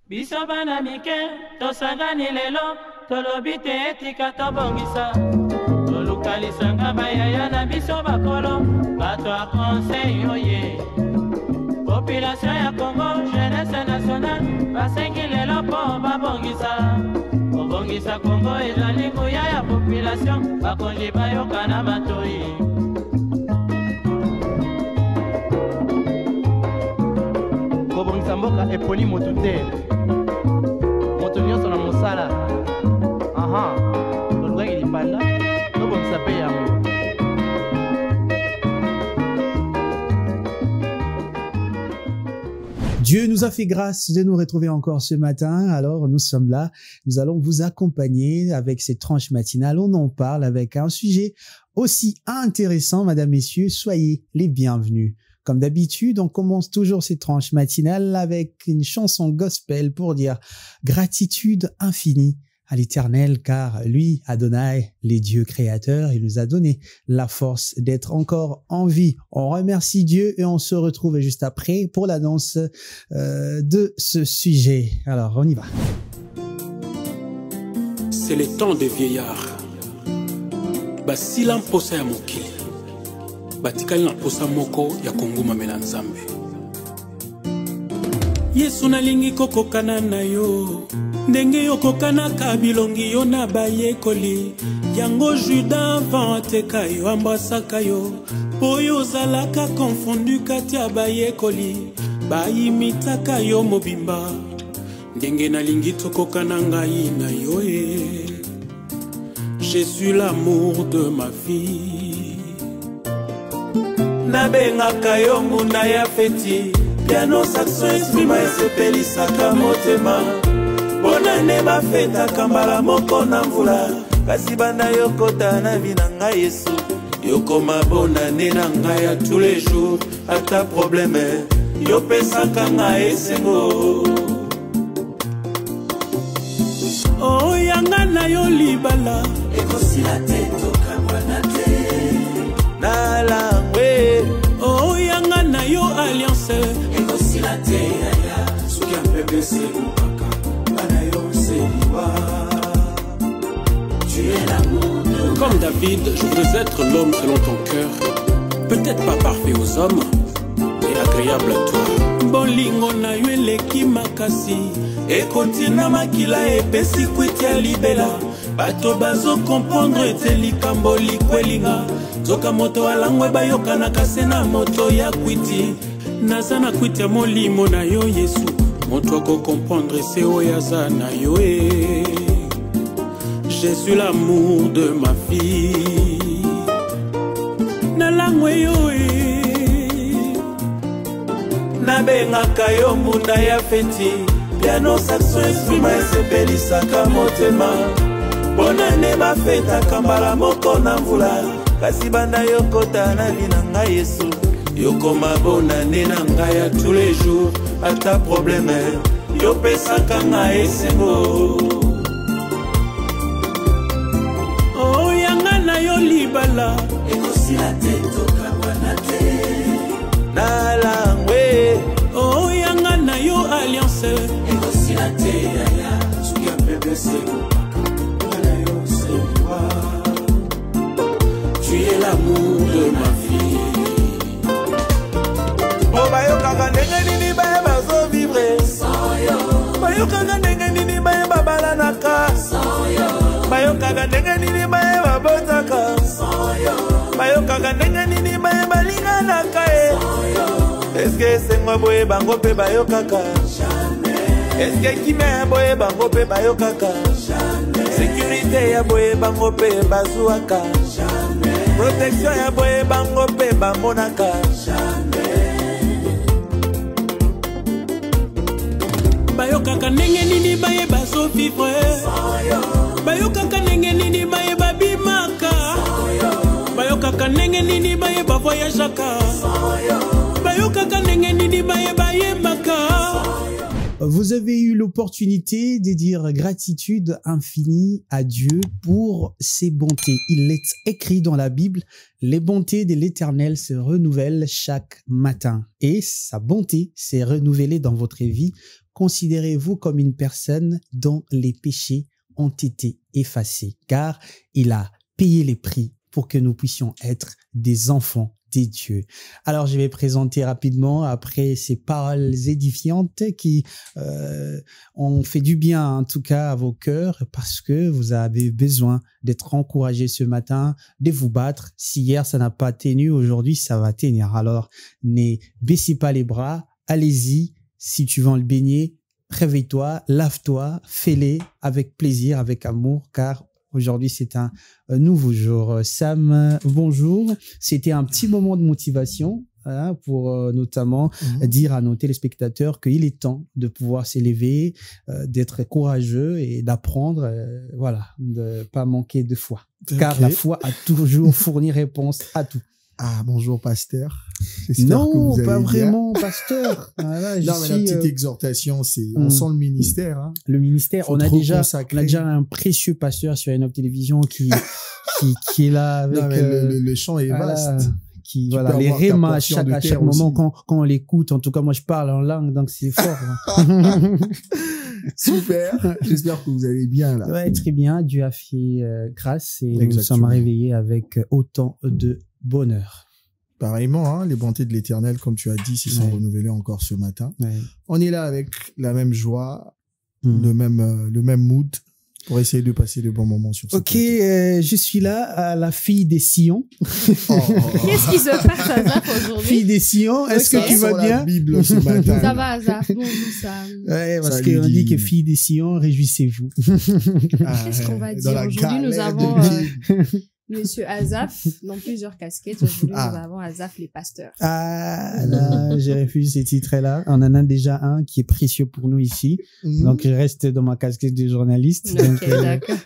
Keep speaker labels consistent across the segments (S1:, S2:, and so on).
S1: Biso bana mike, tosangani lelo, tolobite etika tobongisa. Tolukalisanga bayaya na biso bakolo, bato a conseil oye. Population ya Congo, jeunesse nationale, basengi lelo po babongisa. Obongisa Congo ezali nguya ya population, bakonji bayoka na batoi.
S2: Kobongisa mboka eponi moto te. Moto nyonso na mosala. Aha. Tolukaki lipanda, tobongisa pe yango.
S3: Dieu nous a fait grâce de nous retrouver encore ce matin. Alors, nous sommes là. Nous allons vous accompagner avec cette tranche matinale. On en parle avec un sujet aussi intéressant, mesdames, messieurs. Soyez les bienvenus. Comme d'habitude, on commence toujours cette tranche matinale avec une chanson gospel pour dire gratitude infinie à l'Éternel, car lui, Adonai, les dieux créateurs, il nous a donné la force d'être encore en vie. On remercie Dieu et on se retrouve juste après pour l'annonce de ce sujet. Alors, on y va.
S4: C'est le temps des vieillards. Basila mposa ya mokili. Batikali na posa moko ya konguma mela nzambe. Yesu nalingi kokokana na yo. Ndenge yokokanaka bilongi yo na bayekoli. Yango Juda vanteka yo ambasaka yo. Po yo zalaka confondu kati ya bayekoli. Bayimitaka yo mobimba. Ndenge nalingi tokokana ngai na yo Jésus l'amour de ma vie. Nabengaka yo muna ya feti. Piano saxo esprima esepelisaka motema. Bonane bafeta kambala moko na mvula. Kasi banda yokota na vina nga Yesu. Yokoma bonane na nga ya tous les jours. Ata probleme yopesaka nga esengo. Oh yanga na yo libala. Ekosila te tokabwana te. Nalangwe. Oh yanga na yo alliance. Ekosila te yaya. Suki ampepe se upaka. Tu es l'amour. Comme David, je voudrais être l'homme selon ton cœur. Peut-être pas parfait aux hommes, mais agréable à toi. Bolingo na yo eleki makasi. Ekotina makila epesi kwitia libela. Bato bazo comprendre ete likambo likwelinga. Zoka moto alangwe bayoka na kasena moto ya kwiti. Naza na kwitia molimo na yo Yesu. Montre qu'on comprendre c'est oyaza na yo Jésus l'amour de ma vie. Na langwe yo Na bengaka yo munda ya feti. Piano saxo esprima esepelisaka motema. Bonane bafeta kambala moko na mvula. Kasi banda yokota na vina nga Yesu. Yokoma bonane na nga ya tous les jours. Ata probleme yopesaka nga esengo. Oh yanga na yo libala. Ekosila te tokabwana te. Nalangwe. Oh yanga na yo alliance. Ekosila te yaya. Suki ampepe se upaka. Wana yo se toi. Tu es l'amour de ma vie. Oh bayokaka ndenge nini baye bazo vivre sans yo. Bayokaka ndenge nini baye babalanaka sans yo. Bayokaka ndenge nini baye babotaka sans yo. Bayokaka ndenge nini baye balinganaka sans yo. Est-ce sengwa boye bango pe bayokaka jamais. Est-ce kimia boye bango pe bayokaka jamais. Sécurité ya boye bango pe bazuaka jamais. Protection ya boye bango pe bamonaka jamais. Bayokaka ndenge nini baye bazo vivre sans yo. Bayokaka ndenge nini baye babimaka sans yo. Bayokaka ndenge nini baye bavoyageaka sans yo. Bayokaka ndenge nini baye bayembaka.
S3: Vous avez eu l'opportunité de dire gratitude infinie à Dieu pour ses bontés. Il est écrit dans la Bible, les bontés de l'Éternel se renouvellent chaque matin. Et sa bonté s'est renouvelée dans votre vie considérez-vous comme une personne dont les péchés ont été effacés, car il a payé les prix pour que nous puissions être des enfants des dieux. Alors, je vais présenter rapidement, après ces paroles édifiantes qui ont fait du bien, en tout cas, à vos cœurs, parce que vous avez besoin d'être encouragés ce matin, de vous battre. Si hier, ça n'a pas tenu, aujourd'hui, ça va tenir. Alors, ne baissez pas les bras, allez-y. Si tu veux le baigner, réveille-toi, lave-toi, fais-les avec plaisir, avec amour, car aujourd'hui, c'est un nouveau jour. Sam, bonjour. C'était un petit moment de motivation pour notamment dire à nos téléspectateurs qu'il est temps de pouvoir s'élever, d'être courageux et d'apprendre, voilà, de ne pas manquer de foi. Car la foi a toujours fourni réponse à tout.
S5: Ah, bonjour, pasteur.
S3: Non, pas vraiment, pasteur. Voilà,
S5: non, mais la petite exhortation, c'est, on sent le ministère. Hein.
S3: Le ministère, on a déjà un précieux pasteur sur une télévision qui est là avec.
S5: Non, mais le chant est vaste.
S3: Qui, voilà, les rimes à chaque moment quand on l'écoute. En tout cas, moi, je parle en langue, donc c'est fort. Hein.
S5: Super. J'espère que vous allez bien, là.
S3: Ouais, très bien. Dieu a fait grâce et nous sommes réveillés avec autant de bonheur.
S5: Pareillement, hein, les bontés de l'Éternel, comme tu as dit, se sont renouvelées encore ce matin. Ouais. On est là avec la même joie, le même mood pour essayer de passer de bons moments sur ce
S3: Ok, je suis là, à la fille des sillons.
S6: Qu'est-ce qui se passe à Zaf aujourd'hui?
S3: Fille des sillons, est-ce que tu vas bien?
S5: La Bible ce matin.
S6: Ça va, Zaf. Bonjour, Sam.
S3: Ouais, parce qu'on dit que fille des sillons, réjouissez-vous.
S6: Qu'est-ce qu'on va dire? Aujourd'hui, nous avons Monsieur Azaf, dans plusieurs casquettes. Aujourd'hui, nous avons Azaf les pasteurs.
S3: Ah, là, j'ai refusé ces titres-là. On en a déjà un qui est précieux pour nous ici. Donc, je reste dans ma casquette de journaliste.
S6: Ok, d'accord.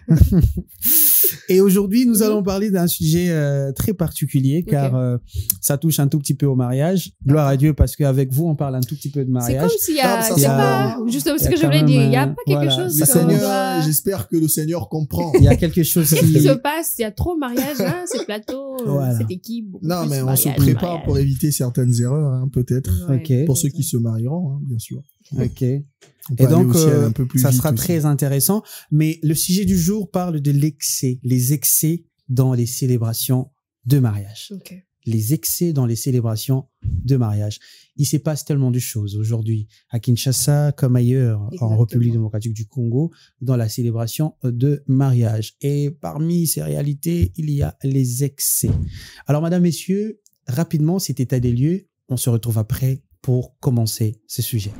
S3: Et aujourd'hui, nous allons parler d'un sujet très particulier, car ça touche un tout petit peu au mariage. Gloire à Dieu, parce qu'avec vous, on parle un tout petit peu de mariage.
S6: C'est comme s'il y a, c'est pas, justement ce que je voulais dire, il n'y a pas quelque chose
S5: j'espère que le Seigneur comprend.
S3: Il y a quelque chose
S6: Qu'est-ce qui se passe? Il y a trop de mariage, hein, ces plateaux, cette équipe.
S5: Non, mais on se prépare pour éviter certaines erreurs, hein, peut-être. Pour ceux qui se marieront, hein, bien sûr.
S3: Ok. Et donc, ça sera très intéressant. Mais le sujet du jour parle de l'excès, les excès dans les célébrations de mariage.
S6: Okay.
S3: Les excès dans les célébrations de mariage. Il se passe tellement de choses aujourd'hui à Kinshasa comme ailleurs. Exactement. En République démocratique du Congo, dans la célébration de mariage. Et parmi ces réalités, il y a les excès. Alors, madame, messieurs, rapidement, cet état des lieux, on se retrouve après pour commencer ce sujet.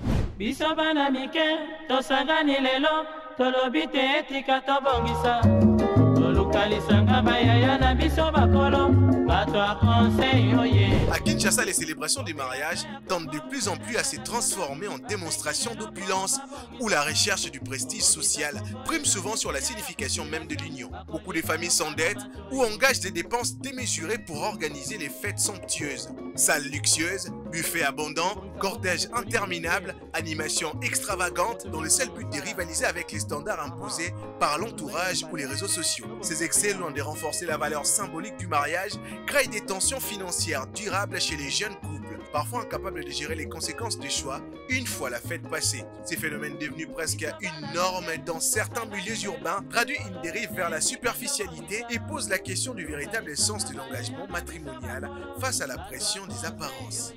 S7: À Kinshasa, les célébrations du mariage tendent de plus en plus à se transformer en démonstration d'opulence où la recherche du prestige social prime souvent sur la signification même de l'union. Beaucoup de familles s'endettent ou engagent des dépenses démesurées pour organiser les fêtes somptueuses. Salles luxueuses, buffets abondants, cortèges interminables, animations extravagantes dans le seul but de rivaliser avec les standards imposés par l'entourage ou les réseaux sociaux. Ces excès, loin de renforcer la valeur symbolique du mariage, créent des tensions financières durables chez les jeunes couples, parfois incapables de gérer les conséquences des choix une fois la fête passée. Ces phénomènes devenus presque une norme dans certains milieux urbains traduisent une dérive vers la superficialité et posent la question du véritable sens de l'engagement matrimonial face à la pression des apparences.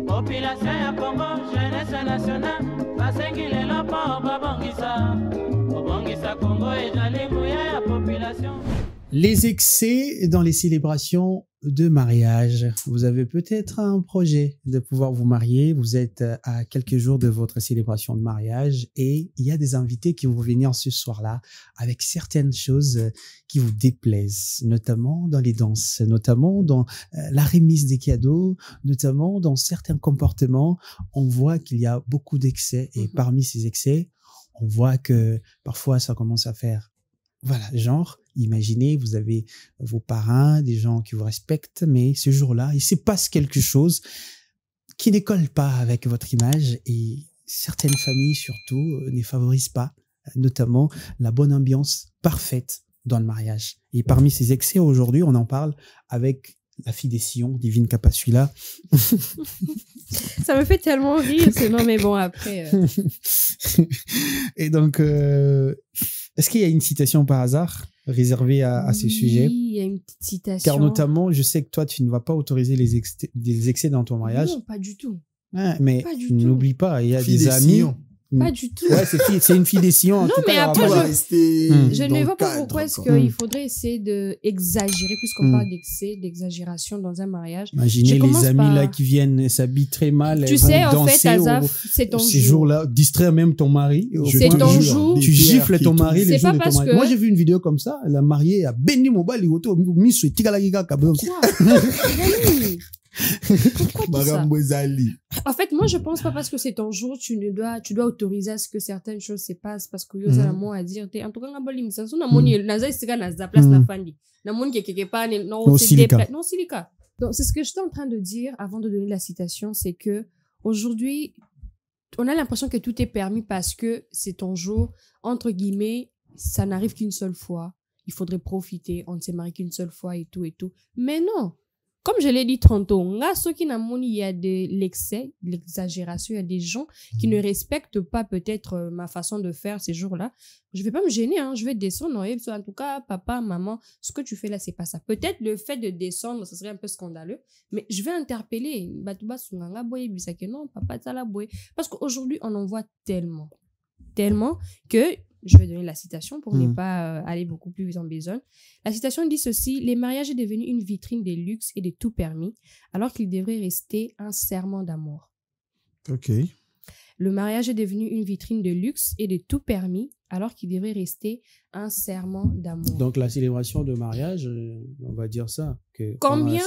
S7: Population ya Congo, jeunesse nationale, basengile lopo babongisa. Babongisa Congo et jalimuya ya population.
S3: Les excès dans les célébrations de mariage. Vous avez peut-être un projet de pouvoir vous marier. Vous êtes à quelques jours de votre célébration de mariage et il y a des invités qui vont venir ce soir-là avec certaines choses qui vous déplaisent, notamment dans les danses, notamment dans la remise des cadeaux, notamment dans certains comportements. On voit qu'il y a beaucoup d'excès et parmi ces excès, on voit que parfois ça commence à faire voilà, genre, imaginez, vous avez vos parrains, des gens qui vous respectent, mais ce jour-là, il se passe quelque chose qui ne colle pas avec votre image et certaines familles, surtout, ne favorisent pas, notamment la bonne ambiance parfaite dans le mariage. Et parmi ces excès, aujourd'hui, on en parle avec la fille des sillons, Divine Capacula.
S6: Ça me fait tellement rire, non mais bon, après...
S3: Et donc, est-ce qu'il y a une citation par hasard réservée à ce sujet?
S6: Oui, il y a une petite citation.
S3: Car notamment, je sais que toi, tu ne vas pas autoriser des excès dans ton mariage.
S6: Non, pas du tout.
S3: Ouais, mais n'oublie pas, il y a
S5: fille
S3: des amis...
S6: Pas du tout.
S3: Ouais, c'est une fille des sillons.
S6: Non, mais après, je ne vois pas pourquoi est-ce qu'il faudrait essayer d'exagérer, puisqu'on parle d'exagération dans un mariage.
S3: Imaginez les amis là qui viennent s'habillent très mal.
S6: Tu sais, en fait, Azaf, c'est ton jour.
S3: Ces jours-là, distraire même ton mari.
S6: C'est ton jour.
S3: Tu gifles ton mari les jours de ton mari.
S6: Que...
S3: Moi, j'ai vu une vidéo comme ça. La mariée a béni mon bal, mis sur Tigalagiga.
S6: Pourquoi ça? En fait, moi, je pense pas parce que c'est ton jour, tu dois autoriser à ce que certaines choses se passent parce que y a un mot à dire. En tout cas, on a une place la fandi. Non, silica. Donc, c'est ce que j'étais en train de dire avant de donner la citation, c'est que aujourd'hui, on a l'impression que tout est permis parce que c'est ton jour. Entre guillemets, ça n'arrive qu'une seule fois. Il faudrait profiter. On ne s'est marié qu'une seule fois et tout et tout. Mais non. Comme je l'ai dit tantôt, il y a de l'excès, de l'exagération, il y a des gens qui ne respectent pas peut-être ma façon de faire ces jours-là. Je vais pas me gêner, hein, je vais descendre. En tout cas, papa, maman, ce que tu fais là, c'est pas ça. Peut-être le fait de descendre, ça serait un peu scandaleux, mais je vais interpeller. Non, papa, ça la boy. Parce qu'aujourd'hui, on en voit tellement que je vais donner la citation pour ne pas aller beaucoup plus en besogne. La citation dit ceci: les mariages est devenu une vitrine des luxes et des tout permis, alors qu'il devrait rester un serment d'amour.
S5: Ok.
S3: Le mariage est devenu une vitrine de luxe et de tout permis, alors qu'il devrait rester un serment d'amour. Donc la célébration de mariage, on va dire ça. Que
S6: combien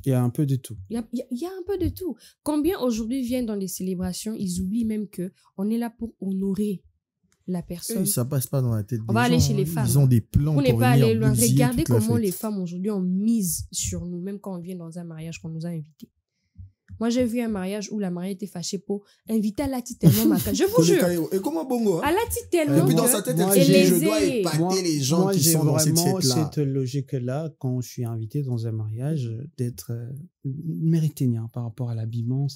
S3: il y a un peu de tout.
S6: Il y a un peu de tout. Combien aujourd'hui viennent dans les célébrations, ils oublient même que on est là pour honorer la personne.
S5: Ça passe pas dans la tête des gens.
S6: On va aller chez les femmes.
S5: Ils ont des plans pour venir bousiller toute la fête.
S6: Regardez comment les femmes aujourd'hui ont mise sur nous, même quand on vient dans un mariage qu'on nous a invités. Moi, j'ai vu un mariage où la mariée était fâchée pour inviter à Lati tellement Maka. Je vous jure.
S5: Et comment bongo
S6: à Lati tellement.
S5: Et puis dans sa tête, elle dit, je dois épater les gens qui sont dans cette fête-là.
S3: Moi, j'ai vraiment cette logique-là, quand je suis invité dans un mariage, d'être méritérien par rapport à l'habillement.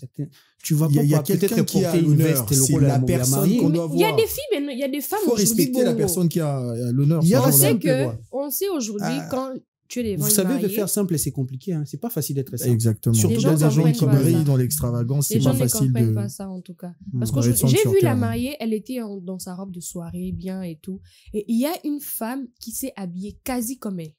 S3: Tu vas pas peut-être porter une veste et le rôle de la mariée.
S6: Il y a des filles, mais il y a des femmes.
S5: Il faut respecter la personne qui a l'honneur.
S6: On sait aujourd'hui quand...
S3: Vous savez, de faire simple et c'est compliqué. Hein. C'est pas facile d'être simple.
S5: Exactement. Surtout dans des gens qui brillent dans l'extravagance, c'est pas facile de...
S6: Les gens ne comprennent pas ça, en tout cas. Parce que j'ai vu la mariée, elle était dans sa robe de soirée, bien et tout. Et il y a une femme qui s'est habillée quasi comme elle.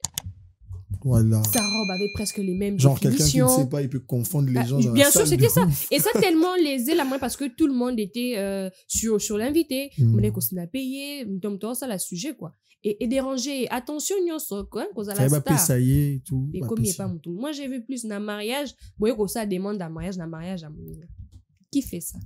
S5: Voilà.
S6: Sa robe avait presque les mêmes
S5: genre quelqu'un qui ne sait pas, il peut confondre les gens dans
S6: bien
S5: la
S6: sûr,
S5: salle,
S6: c'était ça. Et ça tellement lésé la main parce que tout le monde était sur l'invité. Mais qu'on s'en a payé, donc ça la sujet quoi. Et déranger, attention, quoi, cause à la star.
S5: Ça y est, tout.
S6: Et comme il n'y a pas mon tout. Moi, j'ai vu plus dans mariage, vous voyez que ça demande un mariage. Qui fait ça?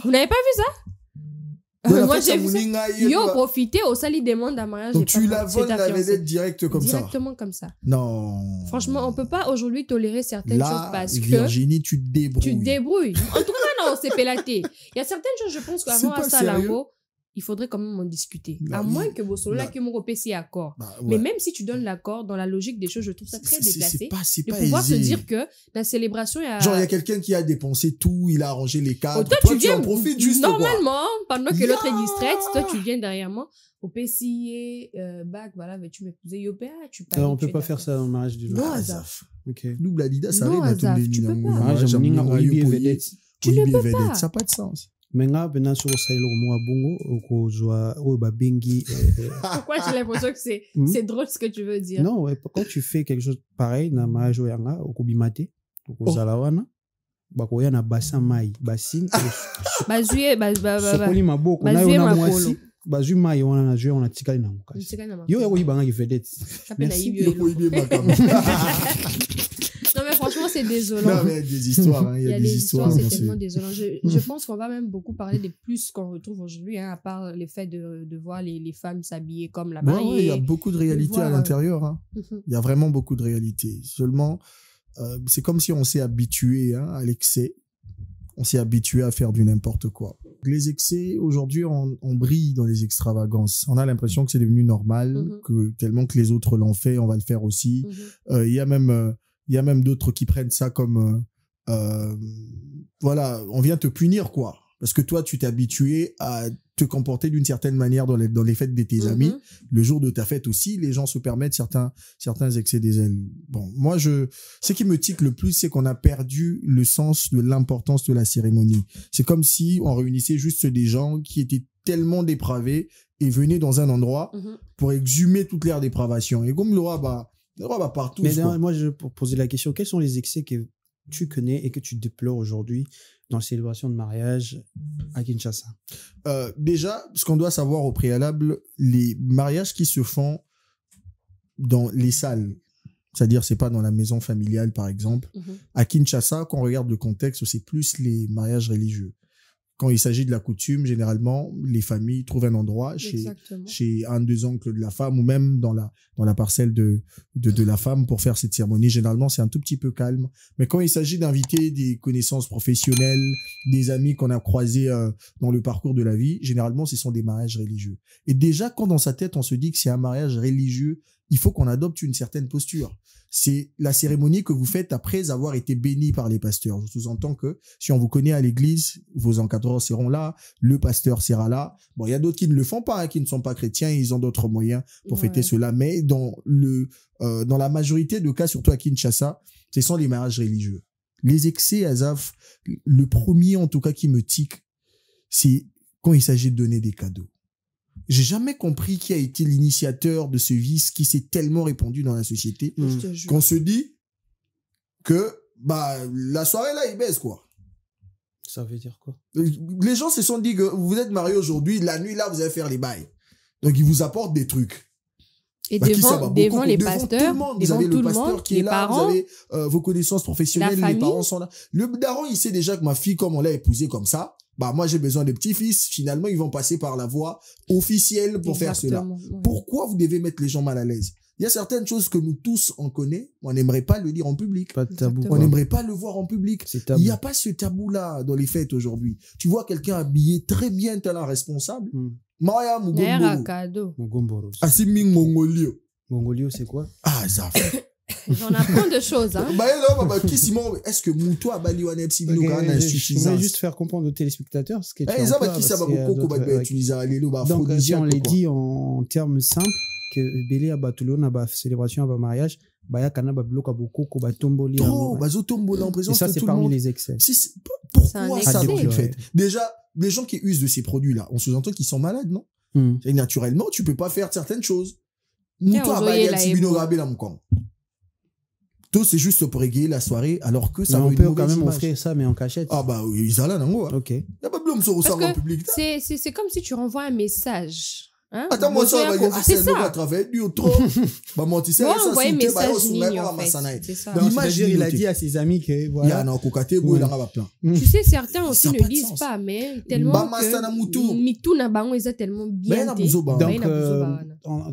S6: Vous n'avez pas vu ça? Moi, j'ai vu ça. Yo, profitez, au sali demande un mariage.
S5: Donc, tu la voles la vedette direct comme ça.
S6: Directement comme ça.
S5: Non.
S6: Franchement, on peut pas aujourd'hui tolérer certaines choses parce que.
S5: Virginie, tu te débrouilles.
S6: Tu te débrouilles. En tout cas, non, c'est pélaté. Il y a certaines choses, je pense qu'avant à ça, là-haut, il faudrait quand même en discuter. À moins que vos solos là qui m'ont repêché accord. Mais même si tu donnes l'accord, dans la logique des choses, je trouve ça très déplacé.
S5: C'est pas
S6: de pouvoir
S5: aisé.
S6: se dire que la célébration, il y a...
S5: Genre, il y a quelqu'un qui a dépensé tout, il a arrangé les cadres. Toi, tu en profites juste.
S6: Normalement, pendant que l'autre est distraite, toi, tu viens derrière moi. Au PCA, bac, voilà, veux-tu m'épouser, Yopéa, tu parles.
S3: On peut pas faire ça dans le mariage du
S6: Non, Azaf.
S3: Ok.
S5: Double Adidas, ça arrive à tout le
S6: tu peux pas.
S3: Tu
S6: ne peux pas.
S5: Ça n'a pas de sens.
S3: Menga bena sur sailo mo bongo ko joa o ba bengi.
S6: Pourquoi j'ai l'impression que c'est drôle ce que tu veux dire?
S3: Non, ouais, quand tu fais quelque chose pareil na majo yanga okubimate okozalawana bakoya na bassin mai bassin
S6: bazuye
S3: sokoli maboko na yo na mwasi bazui mai wana na jouer on a tikali na mukasi yo yako yibanga ki vedette.
S6: Non mais franchement c'est désolant.
S5: Non mais des histoires, il y a des histoires.
S6: C'est tellement désolant. Je pense qu'on va même beaucoup parler des plus qu'on retrouve aujourd'hui, à part le fait de voir les femmes s'habiller comme la mariée.
S5: Il y a beaucoup de réalité à l'intérieur. Il y a vraiment beaucoup de réalité. Seulement, c'est comme si on s'est habitué à l'excès. On s'est habitué à faire du n'importe quoi. Les excès, aujourd'hui, on brille dans les extravagances. On a l'impression que c'est devenu normal, que tellement que les autres l'ont fait, on va le faire aussi. Il y a même d'autres qui prennent ça comme, voilà, on vient te punir, quoi. Parce que toi, tu t'es habitué à te comporter d'une certaine manière dans les fêtes de tes amis. Le jour de ta fête aussi, les gens se permettent certains excès des ailes. Bon, moi, ce qui me tique le plus, c'est qu'on a perdu le sens de l'importance de la cérémonie. C'est comme si on réunissait juste des gens qui étaient tellement dépravés et venaient dans un endroit pour exhumer toute leur dépravation. Et comme le roi va partout.
S3: Mais moi, pour poser la question, quels sont les excès que tu connais et que tu déplores aujourd'hui dans les célébrations de mariage à Kinshasa?
S5: Déjà, ce qu'on doit savoir au préalable, les mariages qui se font dans les salles, c'est-à-dire c'est pas dans la maison familiale par exemple, à Kinshasa, quand on regarde le contexte, c'est plus les mariages religieux. Quand il s'agit de la coutume, généralement, les familles trouvent un endroit chez un des oncles de la femme ou même dans la parcelle de la femme pour faire cette cérémonie. Généralement, c'est un tout petit peu calme. Mais quand il s'agit d'inviter des connaissances professionnelles, des amis qu'on a croisés dans le parcours de la vie, généralement, ce sont des mariages religieux. Et déjà, quand dans sa tête, on se dit que c'est un mariage religieux, il faut qu'on adopte une certaine posture. C'est la cérémonie que vous faites après avoir été béni par les pasteurs. Je sous-entends que si on vous connaît à l'église, vos encadreurs seront là, le pasteur sera là. Bon, il y a d'autres qui ne le font pas, qui ne sont pas chrétiens, ils ont d'autres moyens pour fêter cela. Mais dans la majorité de cas, surtout à Kinshasa, ce sont les mariages religieux. Les excès, Azaf, le premier en tout cas qui me tique, c'est quand il s'agit de donner des cadeaux. J'ai jamais compris qui a été l'initiateur de ce vice qui s'est tellement répandu dans la société qu'on se dit que la soirée là il baisse quoi.
S3: Ça veut dire quoi?
S5: Les gens se sont dit que vous êtes mariés aujourd'hui, la nuit là vous allez faire les bails. Donc ils vous apportent des trucs.
S6: Et devant les pasteurs,
S5: vous avez le pasteur
S6: monde,
S5: qui est là,
S6: parents,
S5: vous avez vos connaissances professionnelles, les parents sont là. Le daron il sait déjà que ma fille comme on l'a épousée comme ça, moi j'ai besoin de petits-fils, finalement ils vont passer par la voie officielle pour faire cela. Ouais. Pourquoi vous devez mettre les gens mal à l'aise? Il y a certaines choses que nous tous on connaît, on n'aimerait pas le dire en public.
S3: Pas de tabou.
S5: On n'aimerait pas le voir en public. Il n'y a pas ce tabou-là dans les fêtes aujourd'hui. Tu vois quelqu'un habillé très bien, tel un responsable. Maya
S6: Mugomboro.
S5: Asimi Mongolio.
S3: Mongolio c'est quoi?
S5: Ah ça fait.
S6: J'en apprends de choses. Hein.
S5: Est-ce que Mouto a bali un
S3: je voulais juste faire comprendre aux téléspectateurs ce que tu donc si on les dit en termes simples que Bélé a batulé na célébration à mariage baya kana ba bloka beaucoup ko ba tomboli
S5: en présence.
S3: Et ça c'est parmi les excès.
S5: Pourquoi ça dans une fête? Déjà les gens qui usent de ces produits là, on sous-entend qu'ils sont malades, non? Et naturellement tu peux pas faire certaines choses. Mouto a bali un tibino rabé la moukan. Tout c'est juste pour égayer la soirée alors que ça
S3: on peut quand même offrir ça mais en cachette.
S5: Ah oui, ils allaient non.
S3: OK.
S5: Il y a pas de blâme sur ça en public.
S6: C'est comme si tu renvoies un message. Hein?
S5: Attends moi ça
S6: c'est ça.
S5: À travers du trop.
S6: Moi envoyer message c'est ça.
S3: Il a dit à ses amis que voilà.
S5: Il y a un cocaté boy dans la plein.
S6: Tu sais certains aussi ne lisent pas mais tellement que mitou na bango ils tellement bien.
S3: Donc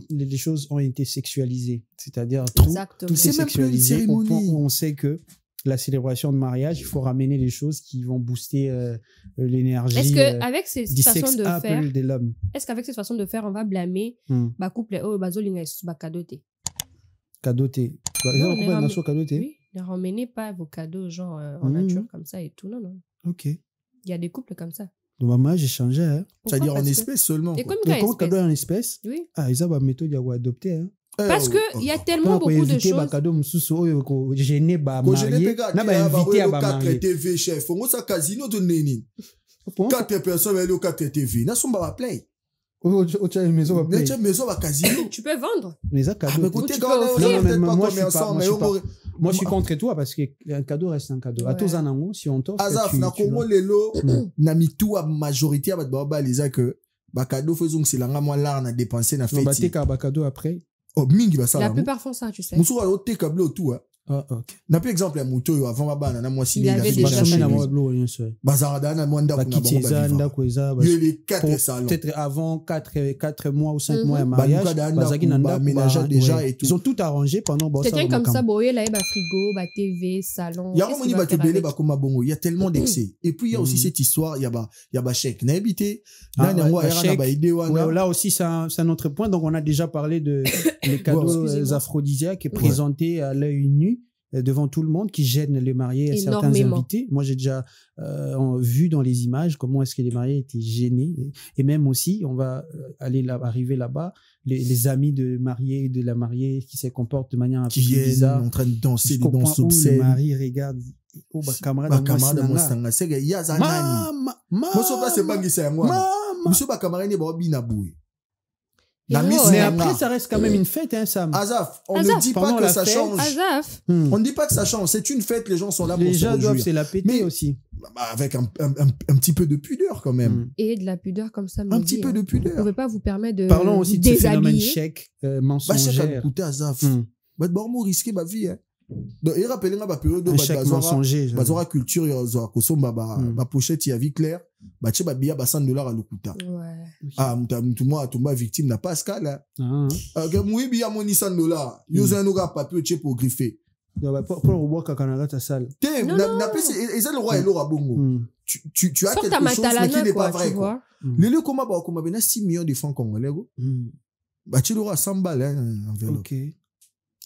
S3: les choses ont été sexualisées, c'est-à-dire tout c'est sexualisé. On sait que la célébration de mariage, il faut ramener les choses qui vont booster l'énergie.
S6: Est-ce qu'avec cette façon de faire,
S3: de l'homme,
S6: est-ce qu'avec cette façon de faire, on va blâmer couple bazolinga cadoté?
S3: Cadoté.
S6: Oui, ne ramenez pas vos cadeaux genre en nature comme ça et tout, non.
S3: OK.
S6: Il y a des couples comme ça.
S3: Donc maman, j'ai changé hein.
S5: C'est-à-dire en espèces seulement.
S6: Et comme
S3: cadeau en espèces.
S6: Oui.
S3: Ah, ils ont une méthode à adopter hein.
S6: Parce que il y a tellement beaucoup de choses.
S3: Cadeau msusu ko gêné ba marié na ba invité à ba marié.
S5: 4 TV chef, on ça casino de neni. 4 personnes veulent au 4 TV. Na somba ba play.
S3: Au maison va play.
S5: Maison va casino.
S6: Tu peux vendre.
S3: Mais ça cadeau.
S5: Écoutez
S3: moi je suis contre toi parce que un cadeau reste un cadeau. À tous anango si on t'offre.
S5: Azaf na komo lelo na mitu a majorité ba ba les que ba cadeau faisons c'est la moi là na dépenser na fête.
S3: On va te ba cadeau après.
S5: Oh mingi ba ça.
S6: La plupart font ça, tu sais.
S5: Musu va te câble tout hein.
S3: Ah, ok.
S5: Na peu exemple ya moto avant babana na mwasi
S6: Il avait déjà
S3: Bah,
S6: fait
S3: na
S6: la
S3: mwa blo, bien sûr.
S5: bazarada na mwanda
S3: Bah,
S5: kuna
S3: quitter
S5: bango
S3: ça,
S5: ba
S3: ndako eza, bah,
S5: il y a les
S3: pour-
S5: 4 salons
S3: peut-être avant 4 mois ou 5
S6: Mhm.
S3: mois à mariage,
S5: Baluka da
S3: bazaki na
S5: ndako,
S3: ndako,
S5: aménagé
S3: bah,
S5: déjà
S3: ouais.
S5: et tout.
S3: Ils ont tout arrangé pendant bon,
S6: Quelqu'un
S3: ça,
S6: comme
S3: bah,
S6: ça, boye là, il y a frigo, bah TV, salon.
S5: il y a
S6: Qu'est-ce
S5: vraiment
S6: qu'il
S5: ni
S6: va
S5: bato
S6: faire
S5: belé
S6: avec?
S5: ba koma bongo il y a tellement d'excès et puis il y a aussi cette histoire il y a ba chèque na habité
S3: Ah,
S5: na
S3: ouais,
S5: ngwa
S3: ba
S5: era na
S3: chèque.
S5: ba idée
S3: Ouais,
S5: wana
S3: là aussi, c'est un autre point. Donc, on a déjà parlé de les cadeaux
S6: Excusez-moi.
S3: aphrodisiaques présentés à l'œil nu devant tout le monde qui gênent les mariés et certains
S6: Énormément.
S3: invités. Moi, j'ai déjà vu dans les images comment est-ce que les mariés étaient gênés. Et même aussi, on va arriver là-bas, les amis de mariés et de la mariée qui se comportent de manière un peu
S5: qui
S3: plus
S5: viennent
S3: bizarre.
S5: en train de danser
S3: Jusqu'au
S5: des danses
S3: point où le
S5: obscènes
S3: mari regarde, oh, bah, camarade,
S5: ba
S3: moi,
S5: camarade
S3: c'est
S5: moi
S3: nanga.
S5: sanga c'est il y a zanani
S3: Mama,
S5: moi so pas c'est pas qui c'est moi
S3: mama.
S5: monsieur ba camarade ba bina boué
S6: Et
S5: La
S6: ouais,
S5: mise
S6: ouais.
S3: Mais
S5: est
S3: après,
S5: là.
S3: ça reste quand même une fête, hein, Sam.
S5: Azaf, on
S6: Azaf,
S5: ne dit pas
S3: pendant
S5: que
S3: la
S5: ça
S3: fête,
S5: change.
S6: Azaf.
S5: On ne dit pas que ça change. C'est une fête, les gens sont là pour
S3: Les
S5: se
S3: gens doivent
S5: réjouir.
S3: se la péter
S5: Mais-
S3: aussi.
S5: Bah, avec un petit peu de pudeur quand même.
S3: Mm.
S6: Et de la pudeur comme ça.
S5: Un petit peu de
S6: Vous
S5: pudeur.
S6: pouvez pas vous permettre de
S3: Parlons aussi
S6: vous
S3: de ce phénomène
S6: déshabiller.
S3: chèque
S5: Bah, chèque à
S3: mensongère.
S5: coûter Azaf.
S3: Mm.
S5: Bah, bon, risquer ma vie, hein. Donc, et rappelez moi, période
S3: Un
S5: où
S3: chèque mensonger. genre.
S5: bazora culture, bazora kosomba,
S3: Mm.
S5: ba pochette, il y a vie claire. Bah, tche, bah, bia, bah, $100 à l'okuta.
S6: Ouais.
S5: Ah, mtouma, tomba victime n'a pas Pascal, hein.
S3: Ah,
S5: Que moi, bia, mon $100. Yo, un autre papier, tche, pour griffer.
S3: ah. Pour le reboire Kakanaga, ta salle.
S5: T'es,
S6: Non,
S5: n'a pas, et ça, le roi est l'or à bongo.
S3: Mm.
S5: Tu as
S6: Sors ta
S5: quelque chose, mais qui
S6: matalana,
S5: n'est pas
S6: quoi,
S5: vrai,
S6: tu
S5: quoi.
S6: vois.
S5: Les lieux comment bah comment ben 6 millions de francs congolais go.
S3: Mm.
S5: Bah tu l'auras 100 balles hein enveloppe.
S3: Ok.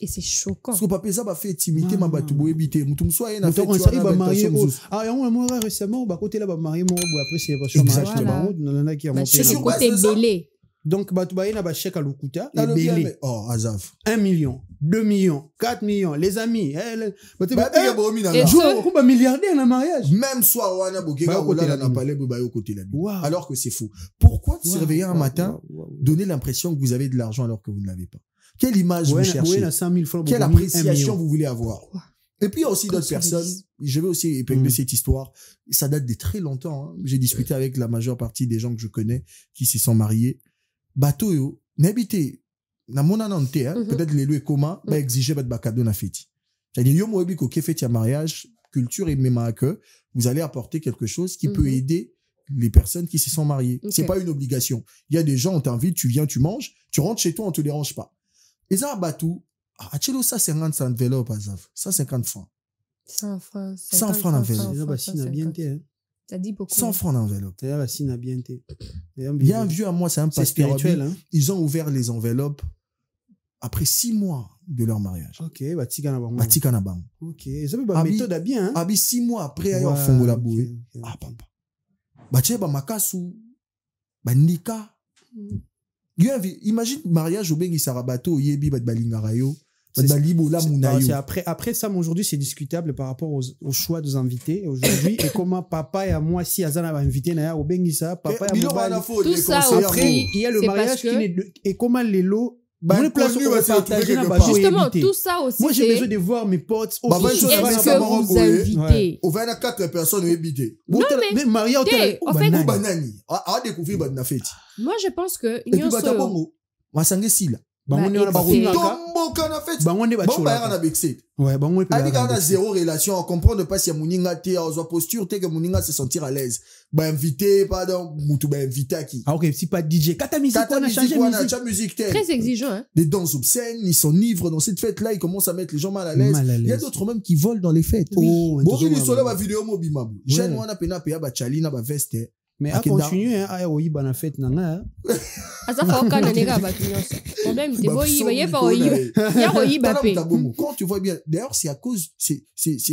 S6: Et c'est choquant.
S5: Parce que papa ça va faire timité
S3: Ah.
S5: ma batu boy bité mutum soit na
S3: Donc,
S5: fait
S3: on
S5: tu
S3: s'arrive
S5: vois
S3: à marier.
S5: marier
S3: Ah, et moi, récemment, bah, côté là, bah, marier, moi, après, c'est pas sur
S5: Exactement.
S3: mariage,
S6: Voilà.
S3: bah, on en a qui a
S6: Bah,
S3: monté.
S6: c'est
S5: sur
S6: le
S5: base
S6: côté
S5: de ça.
S6: belé.
S3: Donc, bah, tu vas y avoir chèque à l'Okuta, et
S5: alors bien
S3: belé.
S5: mais oh Azaf.
S3: 1 million, 2 millions, 4 millions, les amis. Bah, tu
S5: Bah
S3: vas
S5: bien bomi na
S6: Et
S5: là.
S6: jour-
S3: jouer un milliardaire dans le mariage.
S5: Même soir wana boké
S3: Bah,
S5: ga
S3: au côté
S5: là
S3: la
S5: na
S3: bine.
S5: palais bah au côté la bine.
S3: Wow.
S5: Alors que c'est faux. Pourquoi se
S3: Wow,
S5: réveiller un
S3: wow,
S5: matin
S3: wow, wow, wow.
S5: donner l'impression que vous avez de l'argent alors que vous ne l'avez pas? Quelle image vous
S3: Ouais,
S5: cherchez?
S3: na 100 000 francs.
S5: Quelle
S3: beaucoup mis, 1
S5: appréciation
S3: million.
S5: vous voulez avoir? Et puis il y a aussi d'autres personnes, je vais aussi épingler cette histoire, ça date de très longtemps, hein. J'ai discuté avec la majeure partie des gens que je connais qui se sont mariés. Bateau yo, n'habitez, na mona nante, hein,
S6: Mhm.
S5: peut-être les lois communs, bah exiger bat cadeau na fête. C'est-à-dire yo moebi ko fait ya mariage, culture et même que vous allez apporter quelque chose qui peut
S6: Mhm.
S5: aider les personnes qui se sont mariées.
S6: Ok.
S5: C'est pas une obligation. Il y a des gens, on t'invite, tu viens, tu manges, tu rentres chez toi, on te dérange pas. Et ça, bateau, ah, tu ça 50 enveloppe, Azaf. 150 francs.
S6: 100 francs.
S5: 100 francs d'enveloppe.
S3: C'est là, bah, si, na bien été, hein.
S6: Ça dit beaucoup.
S5: 100 francs d'enveloppe.
S3: C'est là, bah, si, na bien été.
S5: Il y a un vieux à moi, c'est un
S3: C'est
S5: pasteur.
S3: spirituel, hein.
S5: Ils ont ouvert les enveloppes après 6 mois de leur mariage.
S3: Ok, bah, tika na bango.
S5: Batika na bango.
S3: Ok, ça peut, bah,
S5: Abi-
S3: méthode à bien, hein.
S5: Abi 6 mois après, ayo
S3: Ouais,
S5: fongo la
S3: ok,
S5: bouée.
S3: ok,
S5: Ah,
S3: ok.
S5: papa. Bache ba makasu. Ba nika. Imagine mariage au bengi sarabato, yebi bat balingara yo. Bat
S3: C'est-
S5: balibo la
S3: C'est-
S5: muna yo.
S3: c'est après ça, aujourd'hui, c'est discutable par rapport au choix des invités aujourd'hui et comment papa et moi, si Azana va inviter Naya au Bengissa, papa et
S5: Bilo
S3: moi.
S5: wana faute,
S6: Tout
S5: les
S6: ça
S5: conseillers,
S3: Après,
S5: bon.
S3: il y a le
S6: C'est
S3: mariage
S6: parce
S3: qui
S6: que-
S3: n'est et comment les lots.
S5: Bah,
S3: on est place
S5: connu,
S3: où
S5: ouais,
S3: on
S5: c'est retrouvé
S3: partage
S5: quelque
S3: la
S5: part.
S6: Justement,
S3: éviter.
S6: tout ça aussi,
S3: Moi, j'ai
S6: c'est
S3: besoin de voir mes potes.
S5: Bah,
S3: aussi.
S5: bonne chose,
S6: qui
S5: va
S6: est-ce
S5: na
S6: que
S5: Cameroun,
S6: vous
S5: boy.
S6: invitez.
S5: Au 24 personnes habité.
S6: Non,
S3: Mais Maria, au
S6: T'es,
S3: télé,
S6: en fait-
S5: Ou banani. A découvrir bat na fête.
S6: Moi, je pense que
S5: Et puis
S6: Union
S5: bata
S6: Solo-
S5: bongo. Wasange sila.
S3: Bah, on est en
S6: Bah,
S3: bas,
S6: et-
S5: Tombo kana fête.
S3: Bah, on est
S5: Bon,
S3: battu.
S5: bah, na bexé.
S3: Ouais, bah, on est
S5: Abi kana zéro relation, on comprend pas si Mouninga te, on posture, te que Mouninga se sentir à l'aise. Bah, invité, pardon, Moutou, bah, invité à qui?
S3: Ah, ok, si pas DJ. Kata musique,
S5: Tata
S3: on a
S5: musique,
S3: changé
S5: on a
S3: musique.
S5: cha musique, te.
S6: Très exigeant, hein.
S5: Des danses obscènes, ils sont ivres dans cette fête-là, ils commencent à mettre les gens mal à l'aise.
S3: Mal à
S5: Il y a
S3: l'aise.
S5: d'autres même qui volent dans les fêtes.
S3: Oh,
S5: Bon,
S3: toujours,
S5: il est sur là,
S3: ouais.
S5: ma vidéo, mo bimabu.
S3: Ouais.
S5: Jeune, moi, na pena, pea, ba chalina, ba veste.
S3: Mais à
S5: Akenda.
S3: continuer, hein, à oui, bah, la fête, nana.
S6: Aza fa okana nega batu nyonso. Problème, te
S5: Bah,
S6: boyi,
S5: son,
S6: ba ye pa
S5: Nicolas,
S6: oyi.
S5: eh.
S6: Ya oyi ba
S5: Tala
S6: pe.
S5: Mutabomo. Quand tu vois bien, d'ailleurs, c'est à cause, c'est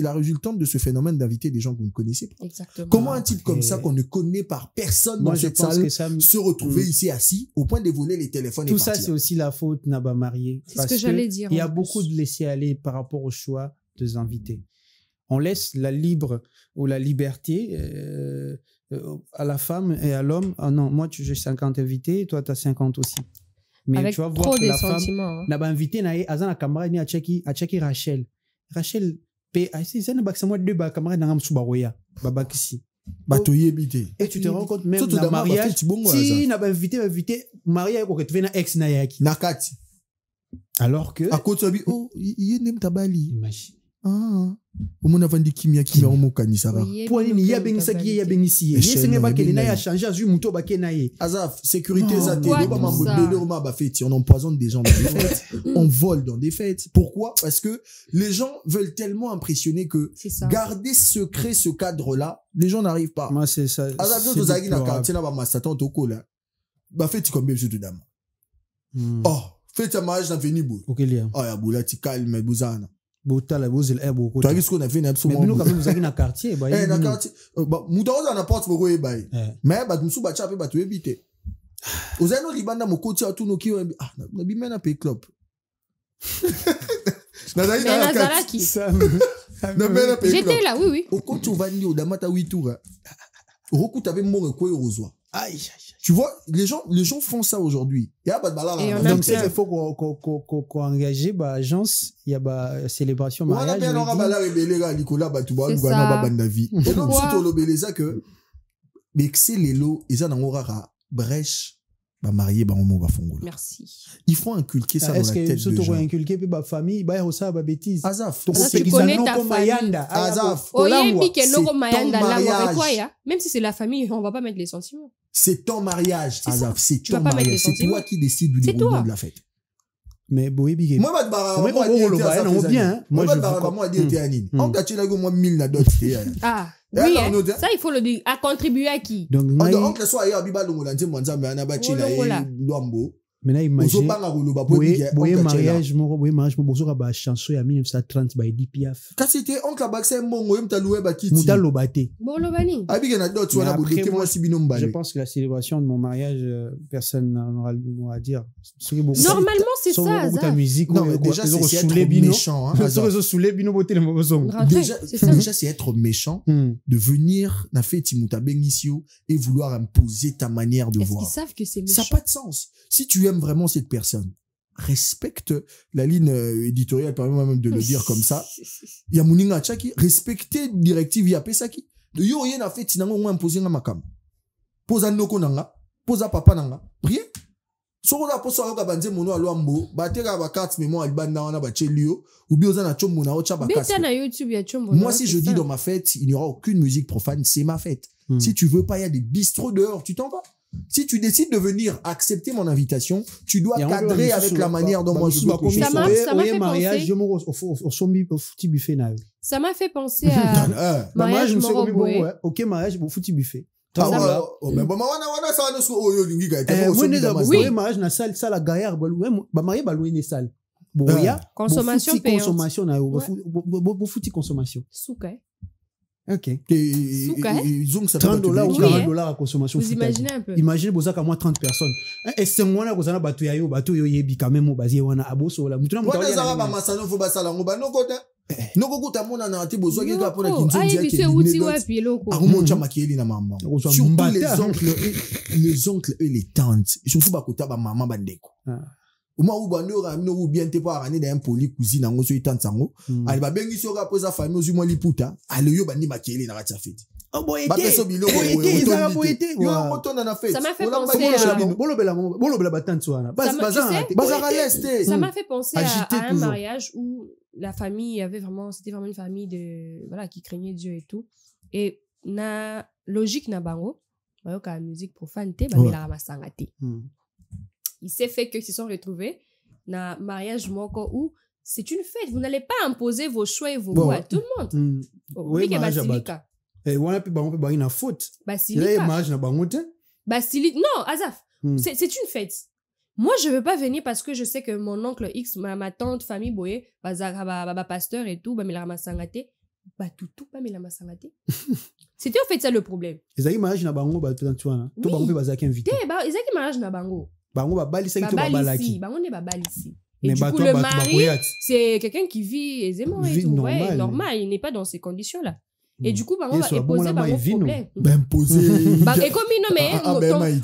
S5: la résultante de ce phénomène d'inviter des gens que vous ne connaissez pas.
S6: Exactement.
S5: Comment un type comme
S3: ok.
S5: ça qu'on ne connaît par personne
S3: Moi,
S5: dans
S3: je
S5: cette
S3: pense
S5: salle
S3: que ça,
S5: se retrouver
S3: Mm.
S5: ici assis au point de voler les téléphones et
S3: tout ça,
S5: partir.
S3: c'est aussi la faute Naba marié.
S6: C'est ce que j'allais dire,
S3: Il y a
S6: en plus.
S3: beaucoup de laisser aller par rapport au choix des invités. On laisse la libre ou la liberté à la femme et à l'homme. Ah non, moi, j'ai 50 invités, toi, tu as 50 aussi. Mais
S6: Avec
S3: tu vas voir
S6: trop
S3: que
S6: de
S3: la femme
S6: sentiments. hein.
S3: n'a pas invité, n'a pas un camarade, ni à checker Rachel. Rachel, c'est un bac, c'est moi deux bacs, camarade, n'a pas soubaroya. Babak ici.
S5: Bateau yébité.
S3: Et tu te rends compte même
S5: Surtout
S3: dans le
S5: d'abord,
S3: mariage,
S5: parce que tu bon,
S3: si n'a pas invité, mariage, pour que tu viennes à ex na yaki.
S5: Nakati.
S3: Alors que,
S5: À côté de lui, oh, il est même tabali.
S3: imagine.
S5: Au moins, avant de kimia, on m'a kanisara.
S3: Pour il y a ben ça qui y a ben ici. Il y a ben a changé à Muto Bakenaye.
S5: Azaf, sécurité, on empoisonne des gens dans des fêtes. On vole dans des fêtes. Pourquoi? Parce que les gens veulent tellement impressionner que garder secret ce cadre-là, les gens n'arrivent pas.
S3: Moi, c'est ça.
S5: Azaf, tu as dit na quartier na ba masatan to kola. Ba fête combien de dame. Oh, fête à mariage na venu bou.
S3: OK lien.
S5: Oh ya boula ti calme bouzana.
S3: Botala bozil e beaucoup.
S5: Tu as vu ce qu'on a fait na
S3: mais nous quand même vous avez na quartier ba.
S5: Na quartier. Ba mudaoza na porte boko e baï. Mais ba musu ba chape ba to ebité. Ozano libanda mokoti atu no ki na bimena pe club.
S6: J'étais là, oui.
S5: Au côté où va au damata 8 tours. Roku t'avais mon quoi au aïe. Tu vois, les gens font ça aujourd'hui. Il y a pas de balade.
S3: Donc il faut qu'on engage bah agence, il y a bah célébration mariage.
S5: On a bien on va la rebeller là Nicolas Batouba ou gana banda vie. Et donc surtout le beleza que mais c'est les lots et ça dans aura brèche bah marié bah on va fongolo.
S6: Merci.
S5: Il faut inculquer ça dans la tête des gens. Est-ce que surtout
S3: inculquer bah famille bah ça bah bêtise.
S5: Azaf.
S6: Tu connais ta famille.
S5: Azaf.
S6: Même si c'est la famille, on va pas mettre les sentiments.
S5: C'est ton mariage, Azaf. C'est ton mariage. C'est toi qui décides du déroulement de la fête.
S3: Mais Boébi.
S5: Moi,
S6: oui, ça il faut le dire. À contribuer à qui?
S3: Donc, maintenant imagine mariage bozoka ba chanson ya 1930 ba Edith Piaf
S5: kasi oncle Baxé mbongo yem taloué ba kiti
S3: muta lobate
S6: bolobani
S5: abige na dot wana bodete moi sibino mbale.
S3: Je pense que la célébration de mon mariage personne n'aura le mot à dire.
S6: Normalement c'est ça
S3: ta musique
S5: non déjà c'est être méchant déjà c'est être méchant de venir na fête muta bengisio et vouloir imposer ta manière de voir.
S6: Est-ce qu'ils savent que c'est méchant?
S5: Ça n'a pas de sens. Si tu aimes vraiment cette personne, respecte la ligne éditoriale, permet même de le dire comme ça. Il y a Mouninga Tchaki, respectez directive ya pesaki. De yo yen a fait tinango mo imposer na makam. Posa noko nanga, posa papa nanga. Rien. Soko la posa yo ka banze mono alwambo, bateka ba carte mémoire albanda wana ba chelio, ou bien oza na chombo na ocha ba casse.
S6: Beta na YouTube ya chombo.
S5: Moi si je dis dans ma fête, il n'y aura aucune musique profane, c'est ma fête. Si tu veux pas, il y a des bistrots dehors, tu t'en vas. Si tu décides de venir accepter mon invitation, tu dois cadrer avec la manière dont moi je veux que je sois.
S6: Ça m'a fait penser à mariage Moroboé.
S3: Ok, mariage pour foutu buffet.
S5: Mais bon, wana ça ne soit oyo lingi gaïta.
S3: Oui, mariage na salle la gaillard ba marié ba louer salle. Boya
S6: consommation payante.
S3: Consommation na bo foutu consommation.
S6: Souka.
S3: Ok.
S5: Ils ont
S3: $30 ou $40 à consommation.
S6: Vous imaginez un peu.
S3: Imaginez pour ça qu'à moi 30 personnes. Et c'est moi là que ça na batu yo yebi quand même basé wana aboso la. Mutuna
S5: mutana. Wana za ba masano fo basala ngo ba nokota. Nokota mona na ati bozo ke ka pona kinzonzi yake.
S6: Ai uti wapi loko.
S5: Arumocha makieli na mama. Surtout les oncles et les tantes. Surtout ba kota ba maman bandeko. Uma ubando ramino bien te pa rani da impoli cousine ngo so itante sango ali ba bengi so ka poza famille ozu liputa ali yo bandi makeli na kati fête
S3: oh boy
S5: ba peso bilo yo motona na fête
S6: ça m'a fait penser
S3: bolobela batante wana
S5: bazara leste
S6: ça m'a fait penser à un mariage où la famille avait vraiment c'était vraiment une famille de voilà qui craignait Dieu et tout et na logique na bango bayo ka musique profane te ba mela masanga te. Il s'est fait qu'ils se sont retrouvés dans un mariage moko où c'est une fête. Vous n'allez pas imposer vos choix et vos goûts à tout le monde. Oui, Basilika.
S3: Et on a pu faire une faute.
S6: Basilika.
S3: Basilika.
S6: Non, Azaf. C'est une fête. Moi, je ne veux pas venir parce que je sais que mon oncle X, ma tante, famille Boye, pasteur et tout, mais la masangate, tout, mais la masangate. C'était en fait ça le problème.
S3: Ils ont mariage na bango, tout le monde va invité.
S6: Ils ont mariage na bango.
S3: Bango babalisi to babalaki.
S6: Bango ne babalisi. Et du coup le mari c'est quelqu'un qui vit aisément et tout normal, il n'est pas dans ces conditions là. Et du coup bango va imposer bango problème.
S5: Imposer.
S6: Et comme non mais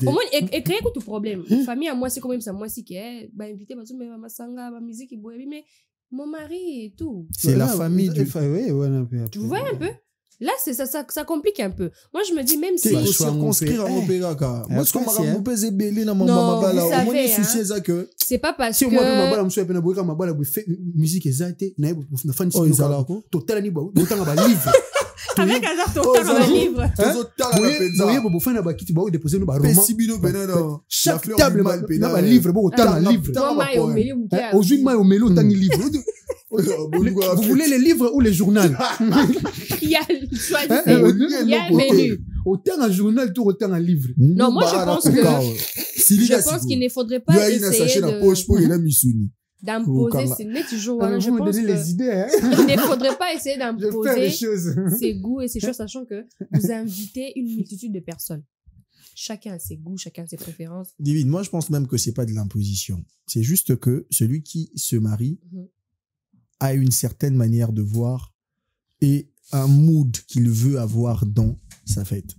S6: au moins créer tout problème. Famille à moi c'est quand même ça moi si qui est invité parce que ma masanga ma musique boye mais mon mari et tout.
S5: C'est la famille du
S6: Tu vois un peu. Là, ça complique un peu. Moi, je me dis, même si...
S5: Il faut circonscrire un opéra, car. Moi, ce qu'on m'a rappelé, belé dans mon
S6: Non,
S5: mama,
S6: vous savez,
S5: là, souci, ça que.
S6: c'est pas parce
S3: si
S6: que...
S3: moi mabala muso epena boyeka mabala bo fait musique ezate na na fan
S5: Oh, ils allaient.
S3: total ni bo tanga ba livre
S6: Avec hasard, ton temps dans le livre.
S3: boye bo fana ba kiti ba déposer no ba roman
S5: Pesibino Benada.
S3: chaque table na ba livre bo tanga livre
S6: Moi, maille au milieu, mon gars.
S3: aujourd'hui moi au mélo tangi livre vous voulez les livres ou les journaux
S6: Il y a le choix. Il y a le menu.
S3: autant un journal tout autant un livre
S6: Non, moi, je pense qu'il ne faudrait pas essayer d'imposer ces nets toujours. Je pense
S3: les idées
S6: qu'il ne faudrait pas essayer d'imposer
S3: choses
S6: ses goûts et ses choses, sachant que vous invitez une multitude de personnes. Chacun a ses goûts, chacun a ses préférences.
S5: Divine, moi je pense même que c'est pas de l'imposition. C'est juste que celui qui se marie a une certaine manière de voir et un mood qu'il veut avoir dans sa fête.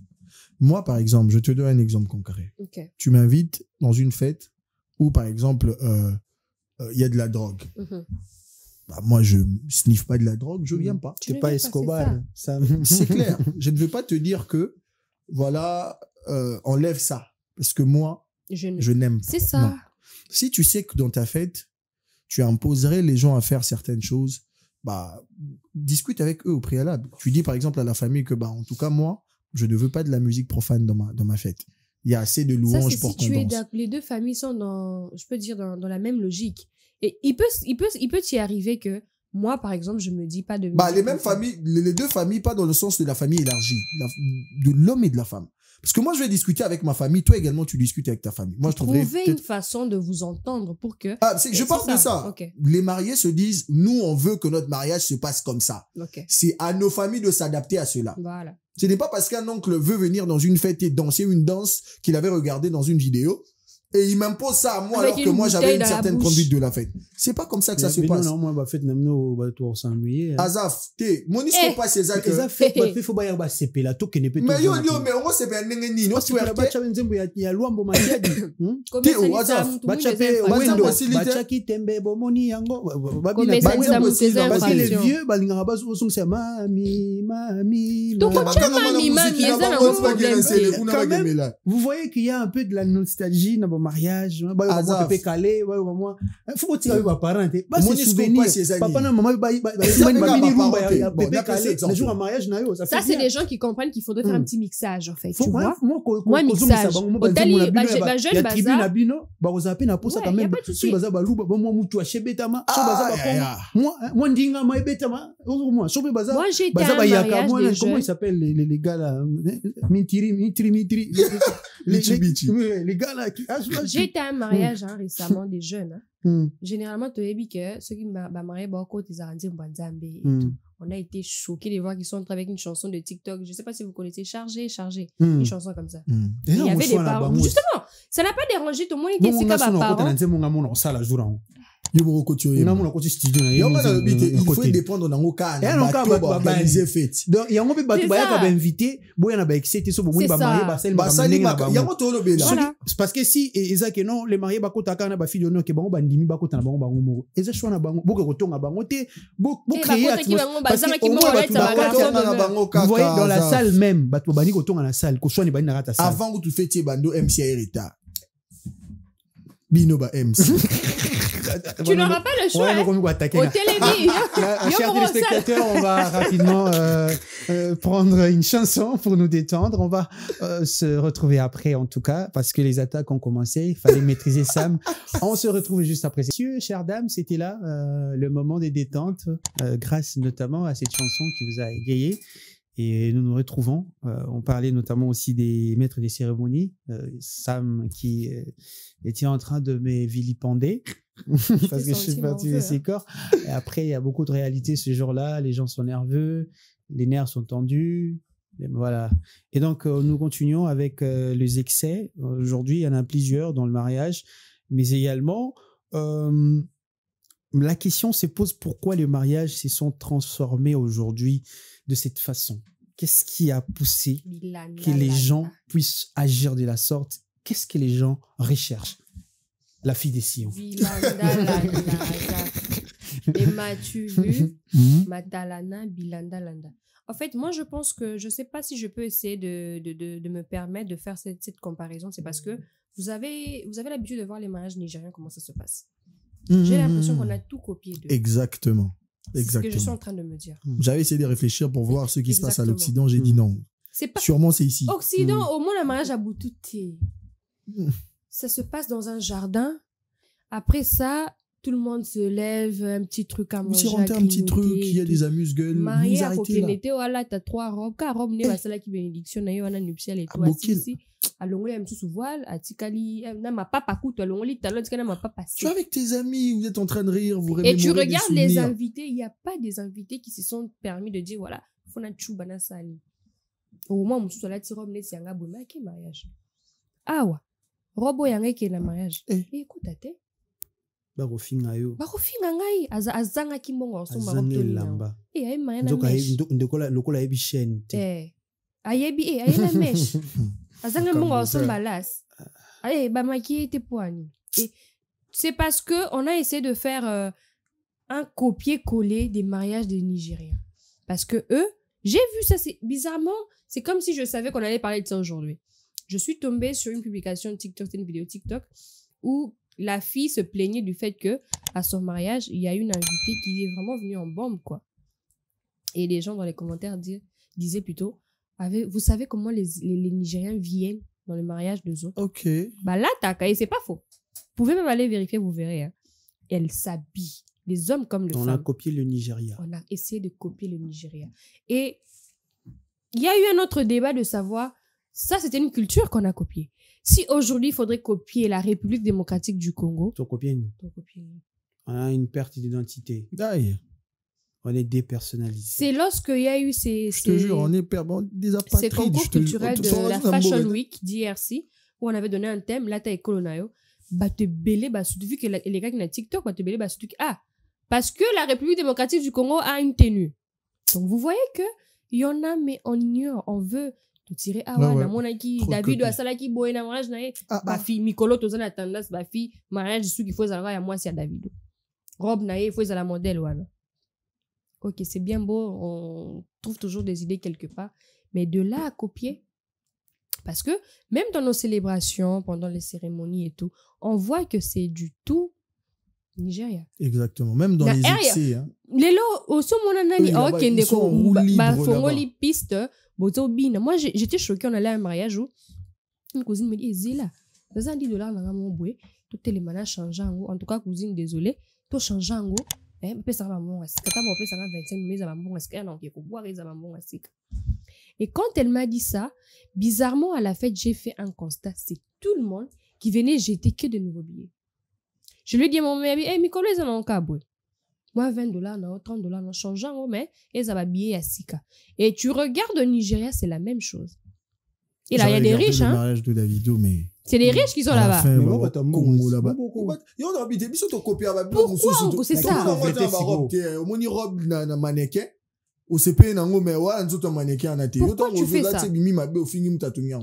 S5: Moi, par exemple, je te donne un exemple concret.
S6: Okay.
S5: Tu m'invites dans une fête où, par exemple, y a de la drogue. Bah, moi, je sniffe pas de la drogue, je viens pas.
S3: T'es pas Escobar.
S5: C'est clair. Je ne veux pas te dire que, voilà, enlève ça. Parce que moi, je n'aime pas.
S6: C'est ça.
S5: Non. Si tu sais que dans ta fête, tu imposerais les gens à faire certaines choses, bah, discute avec eux au préalable. Tu dis, par exemple, à la famille que, bah, en tout cas, moi, je ne veux pas de la musique profane dans ma fête. Il y a assez de louanges pour qu'on danse.
S6: Les deux familles sont dans la même logique. Et il peut t'y arriver que moi, par exemple, je me dis pas de...
S5: Bah, les mêmes familles, les deux familles, pas dans le sens de la famille élargie, de l'homme et de la femme. Parce que moi, je vais discuter avec ma famille, toi également, tu discutes avec ta famille. Moi, je trouverais
S6: trouver une façon de vous entendre pour que...
S5: Ah, je parle de ça.
S6: Okay.
S5: Les mariés se disent, nous, on veut que notre mariage se passe comme ça.
S6: Okay.
S5: C'est à nos familles de s'adapter à cela.
S6: Voilà.
S5: Ce n'est pas parce qu'un oncle veut venir dans une fête et danser une danse qu'il avait regardée dans une vidéo et il m'impose ça à moi
S6: avec
S5: alors que moi j'avais une certaine conduite de la fête. C'est pas comme ça que ça se passe.
S3: Non, moi, ma fête, namno, bah, toi, on s'ennuie.
S5: Azaf, moni ce qu'on passe, c'est ça que.
S3: Azaf, faut pas y avoir CP là, tout qui n'est pas.
S5: Mais yo, mais on s'est bien n'engeni, non, tu
S3: es pas chavé nzembo ya luambo matiadi.
S5: T'es au Azaf,
S3: bachape, wendo, bachaki tembe bomoni yango, babina, parce que les vieux, balinga bas au son c'est mami. Vous voyez qu'il y a un peu de la nostalgie dans mariage, moi peut caler, moi faut tirer mes parents, bah c'est souvenir. Papa na maman bébé calé, le jour à mariage na yo, ça
S6: c'est des gens qui comprennent qu'il faudrait faire un petit mixage en fait, tu vois.
S3: Moi
S6: mixage. Otali ba jeune
S3: baza. Tribu na bino, ba ozape na posa quand même. Si baza ba luba, moi mutu achebetama, so baza ba moi ndinga ma ebetama, moi so baza.
S6: Moi j'ai été à un mariage
S3: comment ils s'appellent les gars là, mitri. Les gars là qui
S6: j'ai été à un mariage récemment des jeunes. Généralement, tu as dit que ceux qui m'ont marié, on a été choqués de voir qu'ils sont avec une chanson de TikTok. Je ne sais pas si vous connaissez Chargé. Une chanson comme ça. Il y avait des parents. Justement, ça n'a pas dérangé tout le monde. Il était parents.
S5: Il faut dépendre dans aucun organisé fait.
S3: Donc il y a un peu de invité, boya na ba excité so bomoni ba marié ba sel ba parce que si eza que non les mariés ba kotaka na ba fille no ke bango bandimi ba kotana bango bango moko eza choix na bango boka kotonga bango te bo créer vous voyez dans la salle même bato bani kotonga na salle ko choix ni bani na rata salle
S5: avant que tu fais tes bando MC retard bino ba MC.
S6: Tu n'auras pas le choix. Au télévis.
S3: Chers téléspectateurs, on va rapidement prendre une chanson pour nous détendre. On va se retrouver après, en tout cas, parce que les attaques ont commencé. Il fallait maîtriser Sam. On se retrouve juste après. Messieurs, chères dames, c'était là le moment des détentes, grâce notamment à cette chanson qui vous a égayé. Et nous nous retrouvons. On parlait notamment aussi des maîtres des cérémonies. Sam qui était en train de me vilipender. Parce que je suis parti de ses corps. Et après, il y a beaucoup de réalité ce jour-là. Les gens sont nerveux, les nerfs sont tendus. Voilà. Et donc, nous continuons avec les excès. Aujourd'hui, il y en a plusieurs dans le mariage. Mais également, la question se pose pourquoi les mariages se sont transformés aujourd'hui de cette façon. Qu'est-ce qui a poussé que les gens puissent agir de la sorte? Qu'est-ce que les gens recherchent? La fille des Sion.
S6: Et m'as-tu vu Matalana Bilandalanda. En fait, moi, je pense que je ne sais pas si je peux essayer de me permettre de faire cette comparaison. C'est parce que vous avez l'habitude de voir les mariages nigériens, comment ça se passe. J'ai l'impression qu'on a tout copié d'eux.
S5: Exactement.
S6: C'est ce que je suis en train de me dire.
S5: J'avais essayé de réfléchir pour voir ce qui se passe à
S6: Exactement.
S5: l'Occident. J'ai dit non.
S6: Pas...
S5: Sûrement, c'est ici.
S6: Occident, au moins, le mariage à Boutouté. Ça se passe dans un jardin. Après ça, tout le monde se lève, un petit truc à manger.
S5: Si on un petit truc, il y a des amuse-gueules.
S6: Marié à Kokenete, voilà, t'as 3 robes. Car robe n'est pas celle qui bénédiction, n'a eu un nuptial et tout. Ici, à l'onglet, un sous voile, à Tikali, n'a ma papa coûte, à l'onglet, t'as l'autre, n'a ma papa.
S5: Tu es avec tes amis, vous êtes en train de rire, vous
S6: et tu regardes les invités, il n'y a pas des invités qui se sont permis de dire, voilà, faut na choubana sali. Au moment où tu as robe, n'est-ce yanga bouma, qui mariage. Ah ouais. Robo yanga qui est le mariage. Écoute, t'as
S3: barofinga yo
S6: barofinga ngai azanga kimbongo so
S3: azanga lamba
S6: ay mayana
S3: ndokola lokola yebi chaîne
S6: ayebi ayena mesh azanga mbongo so balas ba maquiller te poani. Et c'est parce que on a essayé de faire un copier-coller des mariages des Nigériens, parce que eux, j'ai vu ça, c'est bizarrement, c'est comme si je savais qu'on allait parler de ça aujourd'hui. Je suis tombée sur une publication TikTok, une vidéo TikTok où la fille se plaignait du fait que à son mariage, il y a une invitée qui est vraiment venue en bombe, quoi. Et les gens dans les commentaires disaient plutôt, vous savez comment les Nigériens viennent dans le mariage des autres? Ok. Bah là, et c'est pas faux. Vous pouvez même aller vérifier, vous verrez. Hein. Elles s'habillent. Les hommes comme les femmes.
S3: On a copié le Nigeria.
S6: On a essayé de copier le Nigeria. Et il y a eu un autre débat de savoir, ça c'était une culture qu'on a copiée. Si aujourd'hui, il faudrait copier la République démocratique du Congo.
S3: On a une perte d'identité. On est dépersonnalisé.
S6: C'est lorsqu'il y a eu
S5: je te jure, on est des apatrides.
S6: Ces concours culturels de la Fashion Week d'IRC, où on avait donné un thème, là, t'as écolonayo, bah te belé, bah surtout vu que les gars qui ont TikTok, bah te belé, bah surtout parce que la République démocratique du Congo a une tenue. Donc vous voyez que il y en a, mais on ignore, on veut te tirer David Asalaki boy na mariage na ba fi Mikolo tozana tendance ba fi mariage sou qu'il faut zalaka ya moi c'est David. Robe na il faut la modèle wana. OK, c'est bien beau, on trouve toujours des idées quelque part, mais de là à copier, parce que même dans nos célébrations, pendant les cérémonies et tout, on voit que c'est du tout Nigeria.
S5: Exactement, même dans les excès. Hein.
S6: Les lots, au somonanani, ils sont libre piste. Moi, j'étais choquée, on allait à un mariage où une cousine me dit, Zila, vous avez $10 dans mon boué, tout les manages changent en tout cas, cousine, désolée, tout change en haut. Et quand elle m'a dit ça, bizarrement à la fête, j'ai fait un constat. C'est tout le monde qui venait jeter que de nouveaux billets. Je lui ai dit à mon mari, Mikolo, ils en ont qu'à bouer. Moi, $20, non, $30, non, changeant, mais ils ont billets à Sika. Et tu regardes au Nigeria, c'est la même chose. Et là, il y a des riches, hein.
S5: Mariage de Davido, mais...
S6: C'est les riches qui sont là-bas.
S5: Pourquoi
S6: c'est ça? Pourquoi tu fais ça?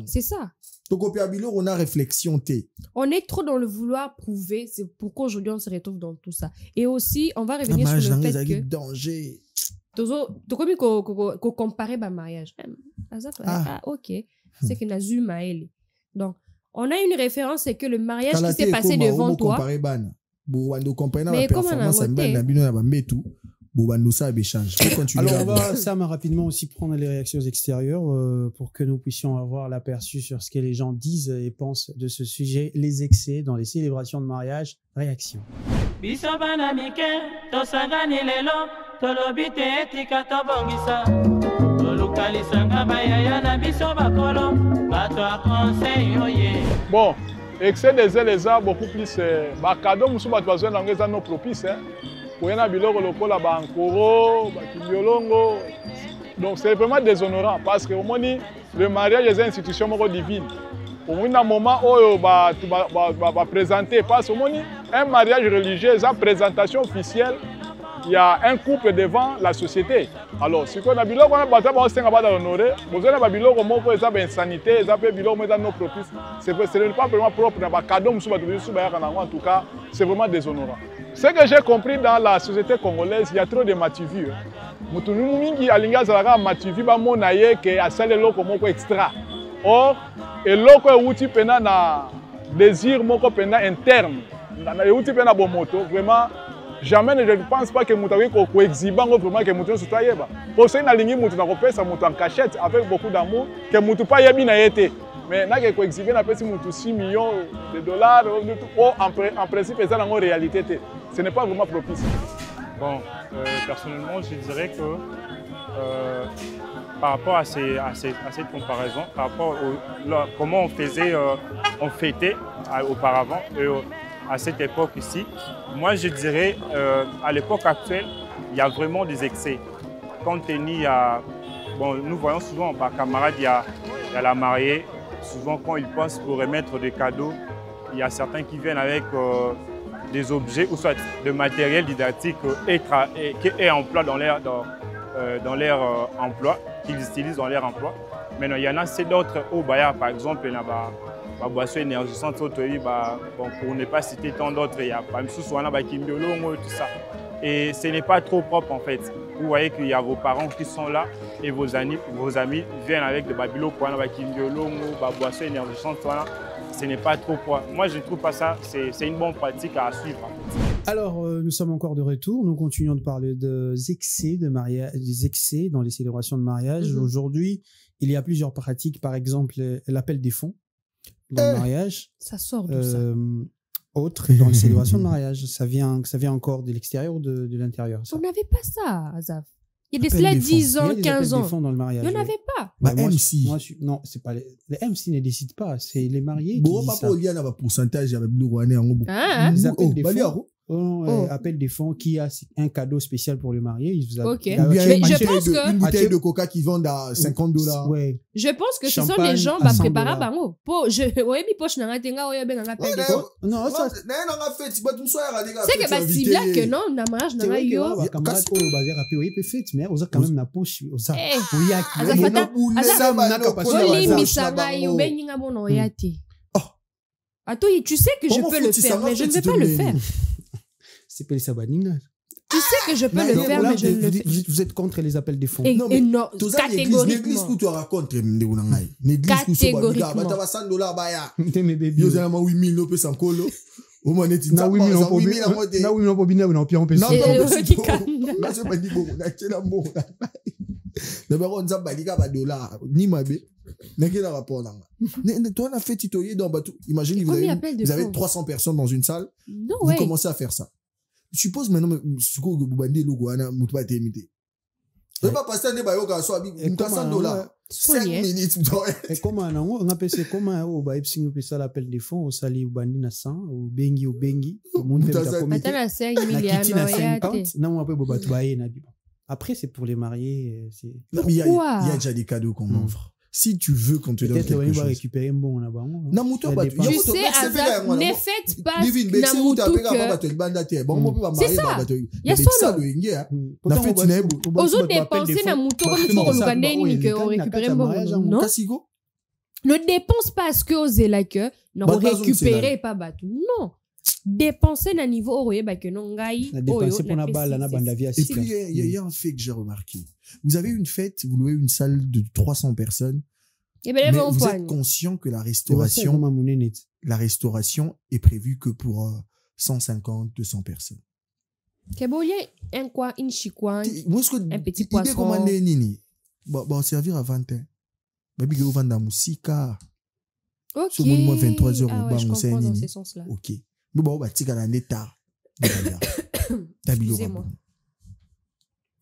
S6: C'est ça.
S5: On a réflexion.
S6: On est trop dans le vouloir prouver. C'est pourquoi aujourd'hui on se retrouve dans tout ça. Et aussi, on va revenir sur le fait que... danger. Tu comparer ma mariage. Ah, ok. C'est que Nazu Maël. Donc, on a une référence, c'est que le mariage qui s'est passé devant toi. Mais comment on a voté?
S3: Alors, on va, Sam, rapidement aussi prendre les réactions extérieures pour que nous puissions avoir l'aperçu sur ce que les gens disent et pensent de ce sujet, les excès dans les célébrations de mariage. Réaction.
S8: Bon, excès des ailes beaucoup plus cadeau musu bato bazwa nango eza no propice pour yana biloko lokola ba nkoro ba kibiolongo. Donc c'est vraiment déshonorant parce que au moins le mariage est une institution moko divine. Au moins un moment où ba présenter parce au moins un mariage religieux c'est une présentation officielle. Il y a un couple devant la société. Alors, si on a biloko on a bata ba osenga ba honorer, bozona ba biloko moko eza ba insanité, eza pe biloko eza no propice. Ce n'est pas vraiment propre na ba cadeau musu ba tubisu ba yaka en tout cas, c'est vraiment déshonorant. Ce que j'ai compris dans la société congolaise, il y a trop de matu-vues. mutu mingi alingi azalaka mativi bamona ye ke asali eloko moko extra. Or eloko euti pena na désir moko pena interne na euti pena bomoto vraiment jamais ne je pense pas que mutu ko exhibango vraiment que mutu so toyeba. Pour ça nalingi mutu na kopesa mutu en cachette avec beaucoup d'amour que mutu pa yebi na yete. Mais na ko exhiber na pesi mutu 6 millions de dollars en principe c'est en réalité ce n'est pas vraiment propice.
S9: Bon, personnellement, je dirais que par rapport à cette comparaison, par rapport à comment on fêtait auparavant, à cette époque ici, moi je dirais à l'époque actuelle, il y a vraiment des excès. Compte tenu à, bon, nous voyons souvent par camarades, il y a la mariée, souvent quand ils passent pour remettre des cadeaux, il y a certains qui viennent avec des objets ou soit de matériel didactique qui est emploi dans leur emploi, qu'ils utilisent dans leur emploi. Maintenant, il y en a d'autres au Baya, par exemple, il y a une boisson énergisante, bon, pour ne pas citer tant d'autres, il y a pas même tout ça. Et ce n'est pas trop propre en fait. Vous voyez qu'il y a vos parents qui sont là et vos amis viennent avec des babilos pour une boisson énergisante. Ce n'est pas trop quoi. Moi, je ne trouve pas ça, c'est une bonne pratique à suivre.
S3: Alors, nous sommes encore de retour. Nous continuons de parler des excès de mariage, des excès dans les célébrations de mariage. Aujourd'hui, il y a plusieurs pratiques. Par exemple, l'appel des fonds dans le mariage.
S6: Ça sort de ça.
S3: Autre dans les célébrations de mariage. Ça vient encore de l'extérieur ou de l'intérieur.
S6: On n'avait pas ça, Azaf. Il y a des cela 10 ans, 15 ans.
S3: Dans le mariage,
S6: il n'y en avait pas.
S5: MC.
S3: Non, c'est pas les MC ne décident pas, c'est les mariés qui disent ça.
S5: Il y a un pourcentage avec Blue Rouané en gros.
S3: Ils appellent des fonds. Appelle des fonds qui a un cadeau spécial pour le marié.
S6: Ok.
S5: Je pense que une bouteille de coca qui vendent à $50.
S3: Ouais.
S6: Je pense que ce sont les gens qui préparent bango. Poche na ngatenga oya ben nga pelle.
S3: Non, ça
S6: c'est que ba cible que non na mariage na yo.
S3: Camarade ko basé rapé oui peut fait mais on a quand même na poche ça. Oui ya qui.
S6: Attends, tu sais que je peux le faire, mais je ne vais pas le faire.
S3: C'est pas les sabaninga.
S6: Tu sais que je peux le faire, mais je ne le fais pas.
S3: Vous êtes contre les appels des fonds.
S6: Non, catégoriquement.
S5: L'église où tu racontes,
S6: catégoriquement.
S5: Imagine, vous avez 300 personnes dans une salle. Vous commencez à faire ça. Je suppose maintenant, ce que vous bandez le Gouana, vous pouvez t'imiter. Vous ne pouvez pas passer un débat, $100. 5 minutes.
S3: Et comment on appelle ça comment on va épingler ça l'appel des fonds au sali au bandi na 100 au bengi au monde
S6: attends na 5 milliards
S3: non on peut boba tubaye na biba. Après c'est pour les mariés c'est
S5: il y a déjà des cadeaux qu'on offre. Si tu veux qu'on te donne quelque chose.
S3: Peut-être va récupérer un bon là-bas.
S6: Tu sais, ne faites pas c'est ça. Il y a ça. Aux autres dépenser na mouto comme il faut regarder ni que on récupère un bon. Non. Ne dépense pas ce que osez la que non récupérer pas bateau. Non. Dépenser na niveau oroye ba que non ngai.
S3: Dépenser pour na balle na banda via.
S5: Et puis il y a un fait que j'ai remarqué. Vous avez une fête, vous louez une salle de 300 personnes. Mais vous êtes conscient que la restauration est prévue que pour 150, 200 personnes.
S6: Un petit poisson.
S5: Bon, servir à 20 ans. Babi go vendre musique.
S6: Ok.
S5: Sur moins 23 heures
S6: au
S5: bar
S6: je comprends dans ce sens-là.
S5: Ok. Mais bon, bah tika dans l'état.
S6: Excusez-moi.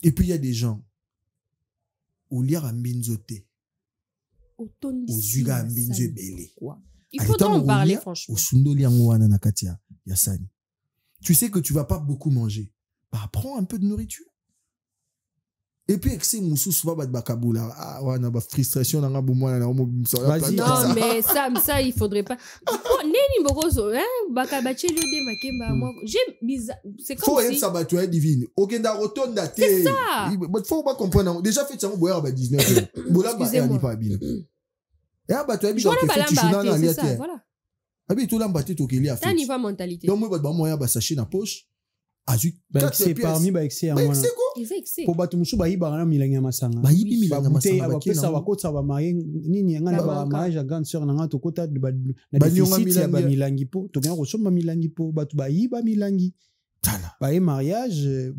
S5: Et puis il y a des gens où lire un binzote. Au zuga un binzo belé.
S6: Il faut en parler franchement.
S5: Au sundoli angwana na katia yasani. Tu sais que tu vas pas beaucoup manger. Bah prends un peu de nourriture. Et puis excès moussou souvent ba bakabula ah wana ba frustration na ngabumwana na omo
S6: vas-y non mais ça il faudrait pas neni bokozo bakabache le de makemba moi j'aime bizarre c'est comme si
S5: faut ça ba toi divine okenda rotonda te
S6: c'est ça
S5: mais faut pas comprendre déjà fait ça boire ba 19 bola ba ya ni pas bien et ba toi bizarre que fait chuna na liate
S6: voilà
S5: abi tout lambate to keli a fait
S6: ça niveau mentalité
S5: donc moi ba moyen ba sachet na poche azui
S3: c'est parmi excès en
S5: excès quoi
S6: excès
S3: pour battre musu bayi bana milanga masanga
S5: bayi milanga masanga
S3: ba pesa ba kotsa ba marié nini ngana ba mariage à grande sœur nanga to kota na déficit ya ba milangi po to bien resomba milangi po batu bayi ba milangi
S5: tala
S3: bayi mariage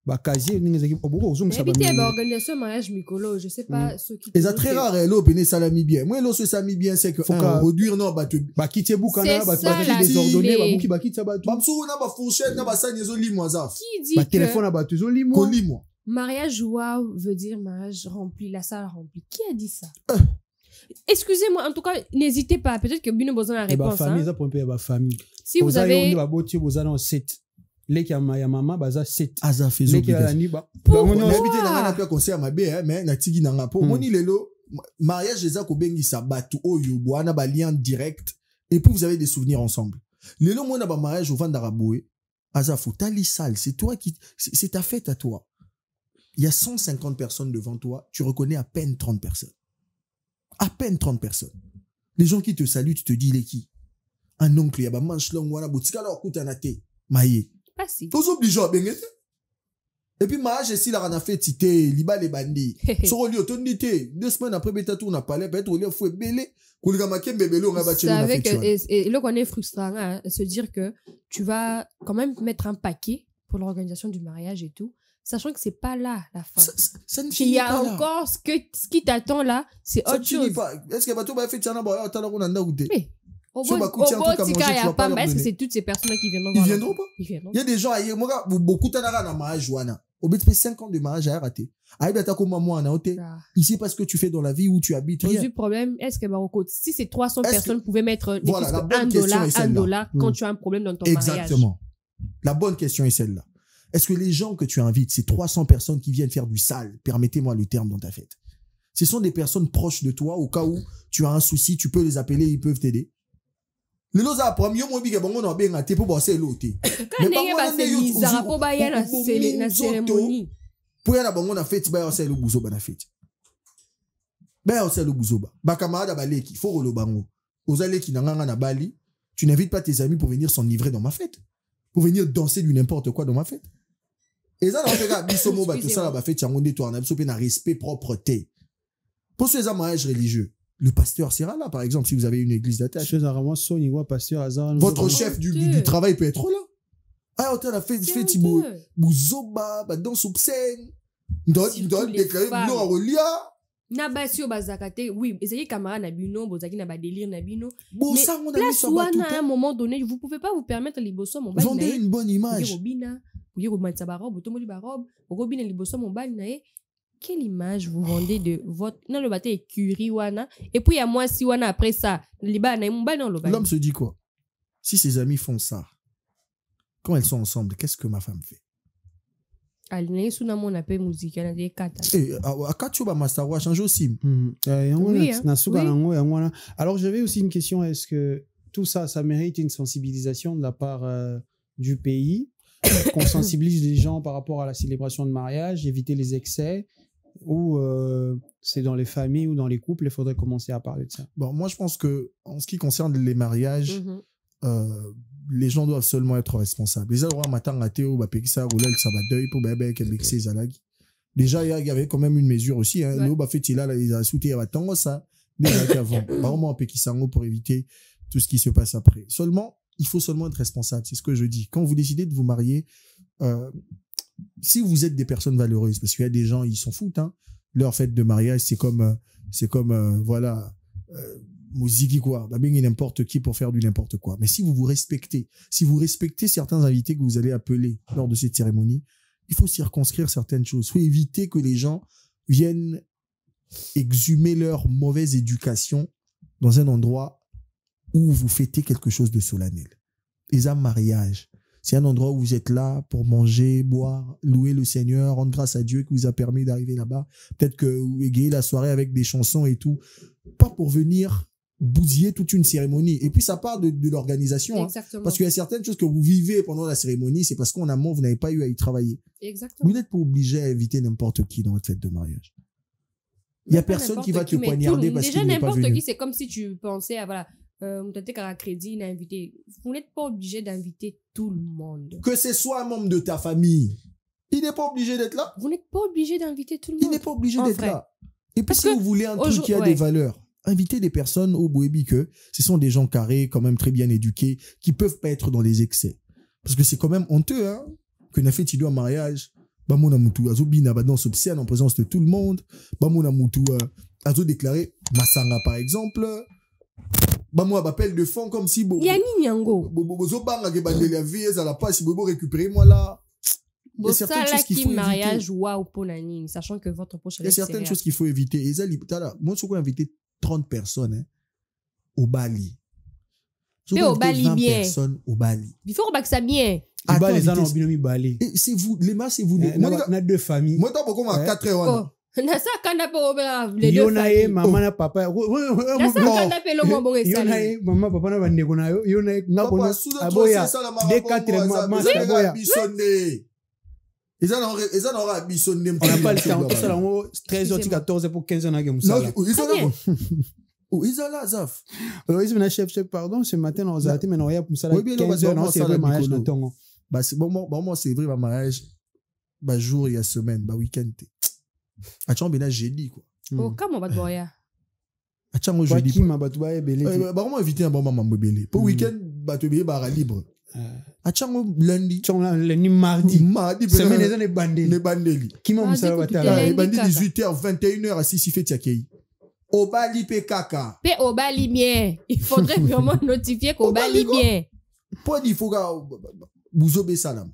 S3: ba casier ninga zaki po boko ozungu sa ba
S6: milangi ba organisation mariage mikolo je sais pas ce qui
S5: et ça très rare lo bene salami bien moi lo ce salami bien c'est que réduire non ba
S3: kite bukana ba désordonné ba buki ba kitsa ba
S5: ba msu na ba fourchette na ba sani zo limwa za
S6: qui dit
S3: ba téléphone ba tuzo limwa
S6: mariage wow veut dire mariage rempli la salle remplie qui a dit ça excusez-moi en tout cas n'hésitez pas peut-être que Bino besoin la réponse
S3: famille ça pour payer ba famille
S6: si vous avez
S3: ba boti bozana 7 leki ya mama baza 7
S5: aza fezo
S3: leki ya ni ba
S5: on habite na ngana pe conseil mabe mais na tigi na ngapo moni lelo mariage eza ko bengisa batu oyo bwana ba lien direct et puis vous avez des souvenirs ensemble lelo mona ba mariage au vanda raboué aza fotali sale c'est toi qui c'est ta fête à toi il y a 150 personnes devant toi tu reconnais à peine 30 personnes les gens qui te saluent tu te dis il est qui un oncle ya ba manche long wana botika la kutana te maye
S6: pas si
S5: tous obligés à bengete et puis mariage si la rana fait tité liba les bandits sur lieu tonité 2 semaines après beta tour na palais peut-être au lieu faut belé koulika makembe belé on va battre
S6: la fête et là qu'on est frustrant hein, se dire que tu vas quand même mettre un paquet pour l'organisation du mariage et tout sachant que c'est pas là la fin
S5: ça ne finit
S6: il y a
S5: pas
S6: encore ce qui t'attend là c'est autre chose
S5: est-ce que bateau va faire tiana ba ta la on anda outé
S6: est-ce que c'est toutes ces personnes qui viendront
S5: ils viendront pas il y a des gens ailleurs moi beaucoup tanara na mariage wana au bout de 5 ans de mariage a raté aïda comme moi na hôtel ici parce que tu fais dans la vie où tu habites rien
S6: le problème est-ce que Marocco si ces 300 personnes pouvaient mettre
S5: voilà, $1
S6: quand tu as un problème dans ton
S5: mariage exactement la bonne question est celle-là est-ce que les gens que tu invites ces 300 personnes qui viennent faire du sale permettez-moi le terme dans ta fête ce sont des personnes proches de toi au cas où tu as un souci tu peux les appeler ils peuvent t'aider le loza premier mo bige bongo na benga te po bosser loté
S6: mais pas moi na po ba ya na cérémonie
S5: po ya na bongo na fête ba ya sel buzo ba na fête ba ya sel buzo ba camarade ba leki faut le bango ozaleki na nganga na Bali tu n'invites pas tes amis pour venir s'enivrer dans ma fête pour venir danser du n'importe quoi dans ma fête et ça na feka bisomo ba tout ça ba fête yango ndé to na biso pe na respect propreté pour ces mariages religieux. Le pasteur sera là, par exemple, si vous avez une église d'attache. Votre chef du travail peut être là. Ah, on a fait Bouzoba, danse au scène. Donne déclarer non à Rolia.
S6: Nabasio bazakate, oui, essayez camarade nabino, bozaki na ba délire nabino.
S5: Bon, ça, on a mis ça
S6: à un moment donné, vous pouvez pas vous permettre liboso mon bal.
S5: Vendez une bonne image.
S6: Robina, vous romanza barob, otomoli barob, robina liboso mon bal nae. Quelle image vous vendez de votre non le bateau écurie wana et puis il y a moi si wana après ça
S5: l'homme se dit quoi si ses amis font ça quand elles sont ensemble qu'est-ce que ma femme fait
S3: alors j'avais aussi une question est-ce que tout ça mérite une sensibilisation de la part du pays qu'on sensibilise les gens par rapport à la célébration de mariage éviter les excès ou c'est dans les familles ou dans les couples, il faudrait commencer à parler de ça.
S5: Bon, moi, je pense que en ce qui concerne les mariages, les gens doivent seulement être responsables. Déjà, il y avait quand même une mesure aussi. Hein. Pour éviter tout ce qui se passe après. Seulement, il faut seulement être responsable. C'est ce que je dis. Quand vous décidez de vous marier, si vous êtes des personnes valeureuses, parce qu'il y a des gens, ils s'en foutent, hein. Leur fête de mariage, c'est comme voilà, musique quoi, n'importe qui pour faire du n'importe quoi. Mais si vous respectez certains invités que vous allez appeler lors de cette cérémonie, il faut circonscrire certaines choses. Il faut éviter que les gens viennent exhumer leur mauvaise éducation dans un endroit où vous fêtez quelque chose de solennel. Et un mariage, c'est un endroit où vous êtes là pour manger, boire, louer le Seigneur, rendre grâce à Dieu qui vous a permis d'arriver là-bas. Peut-être que vous égayez la soirée avec des chansons et tout. Pas pour venir bousiller toute une cérémonie. Et puis ça part de l'organisation. Hein, parce qu'il y a certaines choses que vous vivez pendant la cérémonie, c'est parce qu'en amont, vous n'avez pas eu à y travailler.
S6: Exactement.
S5: Vous n'êtes pas obligé à inviter n'importe qui dans votre fête de mariage. Il n'y a personne qui va te poignarder parce qu'il n'est pas venu.
S6: Déjà, n'importe qui, c'est comme si tu pensais à, voilà, crédit, invité. Vous n'êtes pas obligé d'inviter tout le monde.
S5: Que ce soit un membre de ta famille, il n'est pas obligé d'être là.
S6: Vous n'êtes pas obligé d'inviter tout le monde.
S5: Il n'est pas obligé d'être là. Et puis,
S6: Parce
S5: si
S6: que
S5: vous voulez un truc qui a des valeurs, invitez des personnes au Boébi que ce sont des gens carrés, quand même très bien éduqués, qui peuvent pas être dans les excès. Parce que c'est quand même honteux, hein, que n'a fait un mariage. Bah, mon amoutou, azo bina, bah, dans obscène en présence de tout le monde. Bah, mon amoutou, azo déclaré, Massanga, par exemple. Bah, moi, appel de fond comme si,
S6: Yanni Nyango.
S5: Bozo banga, que bah, de la vie, à la passe, si bobo récupérer moi là. Il y a certaines choses qu'il faut
S6: mariage waouh pour Nani, sachant que votre poche
S5: il y a certaines choses qu'il faut éviter. Et ça, moi, je suis invité 30 personnes hein, au Bali.
S6: Mais au Bali,
S5: 20
S6: bien.
S5: personnes au Bali.
S6: Il faut que ça bien.
S3: Attends, les gens ont bien Bali.
S5: C'est vous, les masses, c'est vous.
S3: On a deux familles.
S5: Moi, t'as beaucoup à 4 heures.
S6: Nasa kanda pe obera les deux
S3: familles. Mama na papa.
S6: Nasa kanda pe lo mo bon esale.
S3: Yonae mama papa na bande kona yo. Yonae ngabo aboya. Des 4 mama aboya.
S5: Ils en aura bisonné.
S3: On n'a pas le temps. Ça là 13h 14 pour 15h na game ça.
S5: Où ils sont là, Zaf.
S3: Alors, ils sont chef, pardon, ce matin, on a arrêté, mais on a pour ça, 15h, non, c'est vrai, mariage, non.
S5: Bah, c'est bon, moi, c'est vrai, ma mariage, bah, jour, il y a semaine, bah, week-end. Attends, ben là, jeudi, quoi.
S6: Oh, comment on va te voir, ya?
S5: Attends, moi, jeudi.
S3: Qui m'a battu, bah, belé.
S5: Bah, comment inviter un bon maman, belé? Pour week-end, bah, tu es barra libre. Attends, lundi.
S3: Lundi, mardi.
S5: Mardi,
S3: semaine, les gens, les bandés.
S5: Les bandés.
S3: Qui m'a moussé à la
S5: les bandés, 18h, 21h, à 6 fait Tiakei. Au Bali, Kaka.
S6: Pe au Bali bien. Il faudrait vraiment notifier qu'au Bali bien.
S5: Pour dire, il faut que Bouzobé Salam.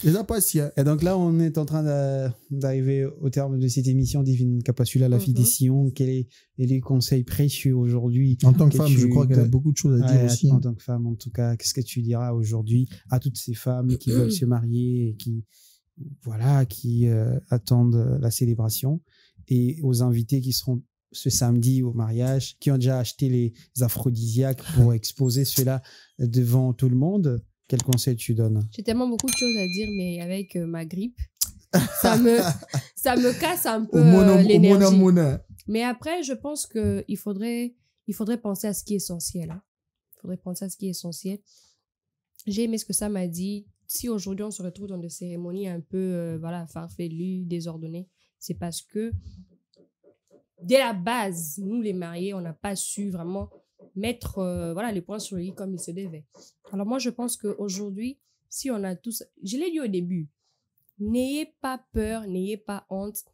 S5: Les impatients.
S3: Et donc là, on est en train d'arriver au terme de cette émission Divine Capacula, la fille des Sillons. Quel est les conseils précieux aujourd'hui?
S5: En tant que femme, je crois qu'elle a beaucoup de choses à dire aussi.
S3: En tant que femme, en tout cas, qu'est-ce que tu diras aujourd'hui à toutes ces femmes qui veulent se marier et qui attendent la célébration, et aux invités qui seront ce samedi au mariage, qui ont déjà acheté les aphrodisiaques pour exposer cela devant tout le monde? Quel conseil tu donnes?
S6: J'ai tellement beaucoup de choses à dire, mais avec ma grippe, ça me casse un peu l'énergie. Mais après, je pense qu'il faudrait penser à ce qui est essentiel. Hein. Il faudrait penser à ce qui est essentiel. J'ai aimé ce que ça m'a dit. Si aujourd'hui on se retrouve dans des cérémonies un peu farfelues, désordonnées, c'est parce que dès la base, nous les mariés, on n'a pas su vraiment mettre les points sur les i comme il se devait. Alors moi, je pense qu'aujourd'hui, si on a tous... Je l'ai dit au début, n'ayez pas peur, n'ayez pas honte.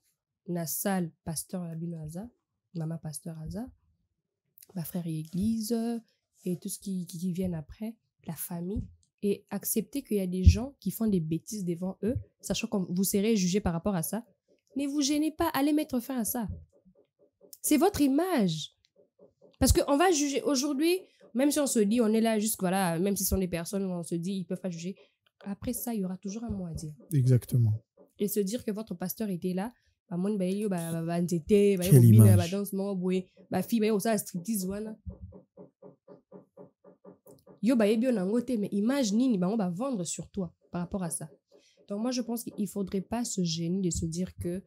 S6: La salle pasteur Abino Aza, maman pasteur Aza, ma frère église et tout ce qui vient après, la famille, et accepter qu'il y a des gens qui font des bêtises devant eux, sachant que vous serez jugé par rapport à ça. Ne vous gênez pas, allez mettre fin à ça. C'est votre image. Parce qu'on va juger aujourd'hui, même si on se dit, on est là juste, même si ce sont des personnes où on se dit, ils ne peuvent pas juger. Après ça, il y aura toujours un mot à dire.
S5: Exactement.
S6: Et se dire que votre pasteur était là, quelle image. Mais image nini, on va vendre sur toi par rapport à ça. Donc moi, je pense qu'il ne faudrait pas se gêner de se dire que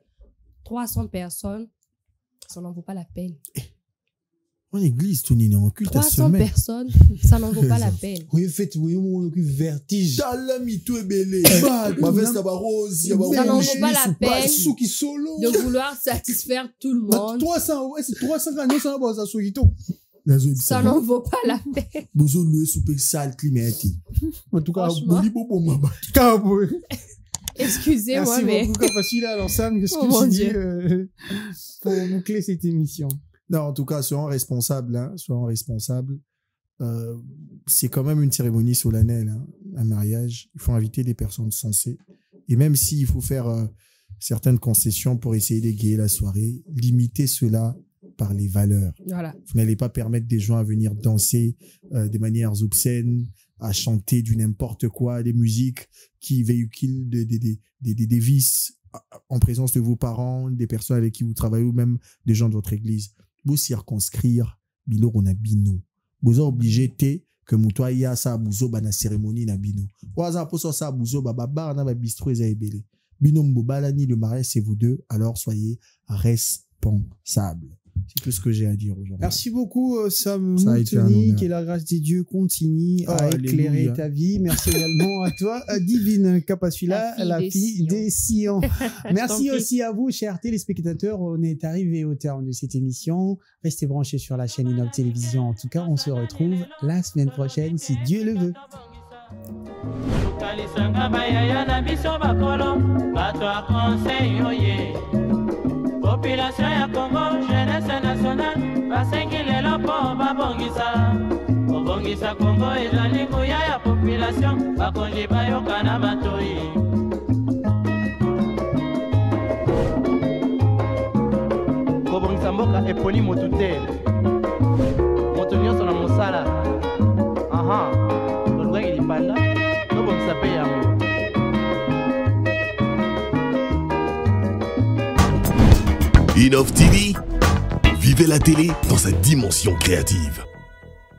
S6: 300 personnes, ça n'en vaut pas la peine.
S5: En église, tout n'est en culte à
S6: 300 personnes, ça n'en vaut pas la peine.
S3: Oui, faites, oui, vertige.
S5: Ça n'en vaut pas
S6: la peine de vouloir satisfaire tout le monde.
S3: 300, c'est 300 canons, ça
S6: n'en vaut pas la peine.
S5: En tout cas,
S6: excusez-moi, mais...
S3: Merci beaucoup, l'ensemble. Qu'est-ce que tu dis pour boucler cette émission?
S5: Non, en tout cas, soyons responsables. Hein, c'est quand même une cérémonie solennelle, hein, un mariage. Il faut inviter des personnes sensées. Et même s'il faut faire certaines concessions pour essayer d'égayer la soirée, limitez cela par les valeurs.
S6: Voilà.
S5: Vous n'allez pas permettre des gens à venir danser de manières obscènes, à chanter du n'importe quoi, des musiques qui véhiculent des vices en présence de vos parents, des personnes avec qui vous travaillez ou même des gens de votre église. Vous circonscrire, bilo on a bino. Vous êtes obligé que moutoua ya sa bouzo ba na cérémonie na bino. Oaza pour ça bouzo ba bar na ba bistrot ezebele. Bino mbobala ni le mariage c'est vous deux, alors soyez responsables. C'est tout ce que j'ai à dire aujourd'hui.
S3: Merci beaucoup, Sam
S5: Ça a été un
S3: Moutoni.
S5: honneur.
S3: Que la grâce des dieux continue
S5: Oh,
S3: à éclairer
S5: alléluia.
S3: ta vie. Merci également à toi, Divine Capacula, la fille des Sion. Merci aussi à vous, chers téléspectateurs. On est arrivé au terme de cette émission. Restez branchés sur la chaîne Inop Télévision. En tout cas, on se retrouve la semaine prochaine, si Dieu le veut.
S1: Kalisanga bayaya na biso bakolo bato ya conseil oye population ya Congo jeunesse nationale basengi lelo mpo babongisa kobongisa Congo ezali nguya ya population bakonzi bayoka na matoi
S2: kobongisa mboka eponi motu te moto nyonso na mosala tolukaki lipanda tobongisa mpe yango.
S10: Inov TV, vivez la télé dans sa dimension créative.